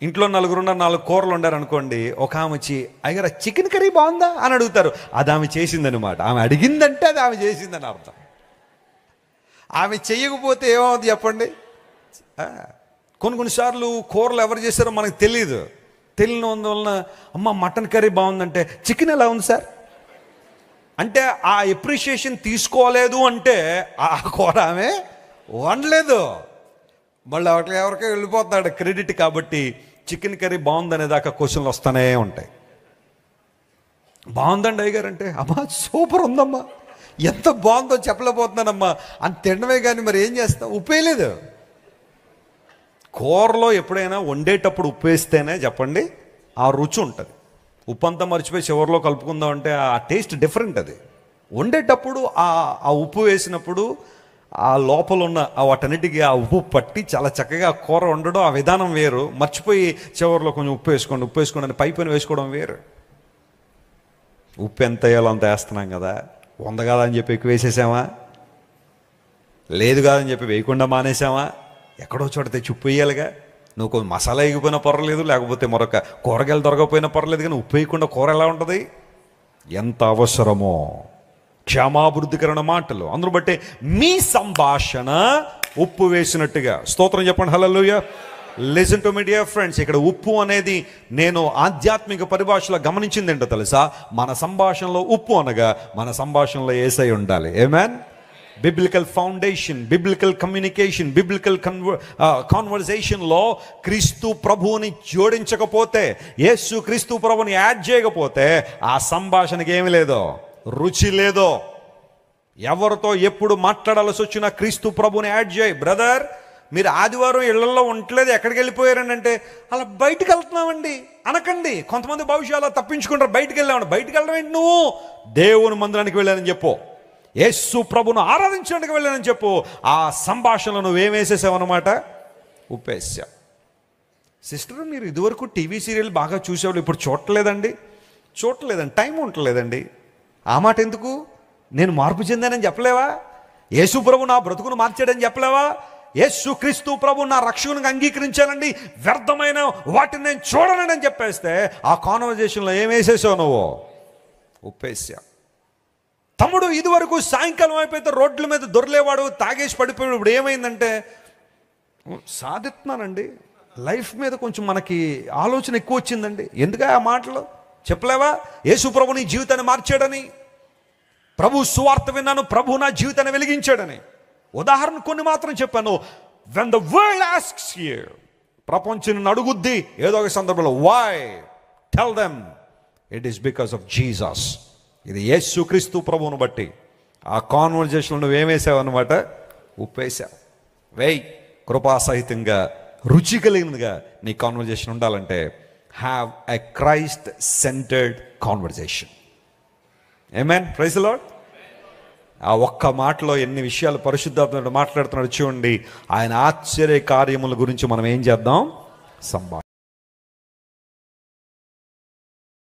ఇంట్లో 4 కూరలు ఉండారు అనుకోండి, ఒక ఆమె వచ్చి అయ్యగారు చికెన్ కర్రీ బాగుందా అని అడుగుతారు. అది ఆమె చేసిందనమాట. ఆమె అడిగిందంటే అది ఆమె చేసిందని అర్థం. ఆమె చెయ్యకపోతే ఏమవుతుంది చెప్పండి. కొన్నిసార్లు కూరలు ఎవరు చేశారో మనకు తెలియనందువలన అమ్మ మటన్ కర్రీ బాగుందంటే చికెన్ ఎలా ఉంది సార్ అంటే ఆ ఎప్రిషియేషన్ తీసుకోలేదు అంటే ఆ కూర ఆమె వండలేదు. మళ్ళీ ఎవరికో వెళ్ళిపోతాడు క్రెడిట్. కాబట్టి చికెన్ కర్రీ బాగుందనేదాకా క్వశ్చన్లు వస్తూనే ఉంటాయి. బాగుందండి అయ్యగారు అంటే, అమ్మా సూపర్ ఉందమ్మా, ఎంత బాగుందో చెప్పలేకపోతున్నానమ్మా అని తినడమే. కానీ మరి ఏం చేస్తాం, ఉప్పేయలేదు. కూరలో ఎప్పుడైనా వండేటప్పుడు ఉప్పు వేస్తేనే చెప్పండి ఆ రుచి ఉంటుంది. ఉప్పు అంతా మర్చిపోయి చివరిలో కలుపుకుందాం అంటే ఆ టేస్ట్ డిఫరెంట్. అది వండేటప్పుడు ఆ ఉప్పు వేసినప్పుడు ఆ లోపల ఉన్న వాటన్నిటికీ ఆ ఉప్పు పట్టి చాలా చక్కగా కూర వండడం ఆ విధానం వేరు. మర్చిపోయి చివరిలో కొంచెం ఉప్పు వేసుకోండి అని పైపైన వేసుకోవడం వేరు. ఉప్పు ఎంత వేయాలో అంత వేస్తున్నాం కదా, 100 కాదని చెప్పి ఎక్కువ వేసేసామా, లేదు కాదని చెప్పి వేయకుండా మానేసామా? ఎక్కడో చోట తెచ్చి ఉప్పు వేయాలిగా. నువ్వు కొంచెం మసాలా వేయకపోయినా పర్వాలేదు, లేకపోతే మరొక కూరగాయలు దొరకకపోయినా పర్వాలేదు, కానీ ఉప్పు వేయకుండా కూర ఎలా ఉంటుంది? ఎంత అవసరమో క్షమాభివృద్ధికరణ మాటలు. అందును బట్టి మీ సంభాషణ ఉప్పు వేసినట్టుగా. స్తోత్రం చెప్పండి, hallelujah. Listen to my dear friends, ఇక్కడ ఉప్పు అనేది నేను ఆధ్యాత్మిక పరిభాషలో గమనించింది ఏంటో తెలుసా? మన సంభాషణలో ఉప్పు అనగా మన సంభాషణలో యేసయ్య ఉండాలి. Amen. Biblical foundation, biblical communication, biblical కాన్వర్సేషన్లో క్రీస్తు ప్రభువుని జోడించకపోతే, యేసు క్రీస్తు ప్రభువుని యాడ్ చేయకపోతే ఆ సంభాషణకి ఏమి లేదో, రుచి లేదో. ఎవరితో ఎప్పుడు మాట్లాడాల్సి వచ్చినా క్రీస్తు ప్రభువుని యాడ్ చేయి. బ్రదర్, మీరు ఆదివారం ఇళ్లలో ఉండలేదు, ఎక్కడికి వెళ్ళిపోయారని అంటే, అలా బయటకు వెళ్తున్నామండి అనకండి. కొంతమంది భవిష్యత్తు అలా తప్పించుకుంటారు, బయటికి వెళ్ళామండి. బయటికి వెళ్ళడం ఏంటి? నువ్వు దేవుని మందిరానికి వెళ్ళానని చెప్పు, యేసు ప్రభును ఆరాధించడానికి వెళ్ళానని చెప్పు. ఆ సంభాషణలో నువ్వేం వేసేసావన్నమాట? ఉప్పేసా. సిస్టర్, మీరు ఇదివరకు టీవీ సీరియల్ బాగా చూసేవాళ్ళు, ఇప్పుడు చూడలేదండి. టైం ఉండలేదండి. ఆ మాట ఎందుకు? నేను మార్పు చెందానని చెప్పలేవా? యేసు ప్రభు నా బ్రతుకును మార్చాడని చెప్పలేవా? యేసు క్రీస్తు ప్రభు నా రక్షకునికి అంగీకరించానండి, వ్యర్థమైన వాటిని నేను చూడనని అని చెప్పేస్తే ఆ కాన్వర్జేషన్లో ఏం వేసేసావు నువ్వు? ఉప్పేసా. తమ్ముడు, ఇదివరకు సాయంకాలం అయిపోతే రోడ్ల మీద దొరలేవాడు, తాగేసి పడిపోయాడు. ఇప్పుడు ఏమైందంటే, సాధిస్తున్నానండి, లైఫ్ మీద కొంచెం మనకి ఆలోచన ఎక్కువ వచ్చిందండి. ఎందుక ఆ మాటలు చెప్పలేవా? యేసు ప్రభు నీ జీవితాన్ని మార్చాడని, ప్రభు సువార్త విన్నాను, ప్రభు నా జీవితాన్ని వెలిగించాడని. ఉదాహరణ కొన్ని మాత్రం చెప్పాను. when the world asks you, ప్రపంచం నిన్ను అడుగుద్ది ఏదో ఒక సందర్భంలో, why, tell them it is because of Jesus. ఇది యేసు క్రీస్తు ప్రభువును బట్టి. ఆ కాన్వర్జేషన్లో నువ్వేమేసావు అనమాట? ఉప్పేసావు. వేయ్, కృపాసహితంగా రుచి కలిగినదిగా నీ కాన్వర్జేషన్ ఉండాలంటే have a Christ centred conversation. Amen. Praise the Lord. ఆ ఒక్క మాటలో ఎన్ని విషయాలు పరిశుద్ధాత్మ మాట్లాడుతున్నాడు చూడండి. ఆయన ఆశ్చర్య కార్యముల గురించి మనం ఏం చేద్దాం? సంభాషణ.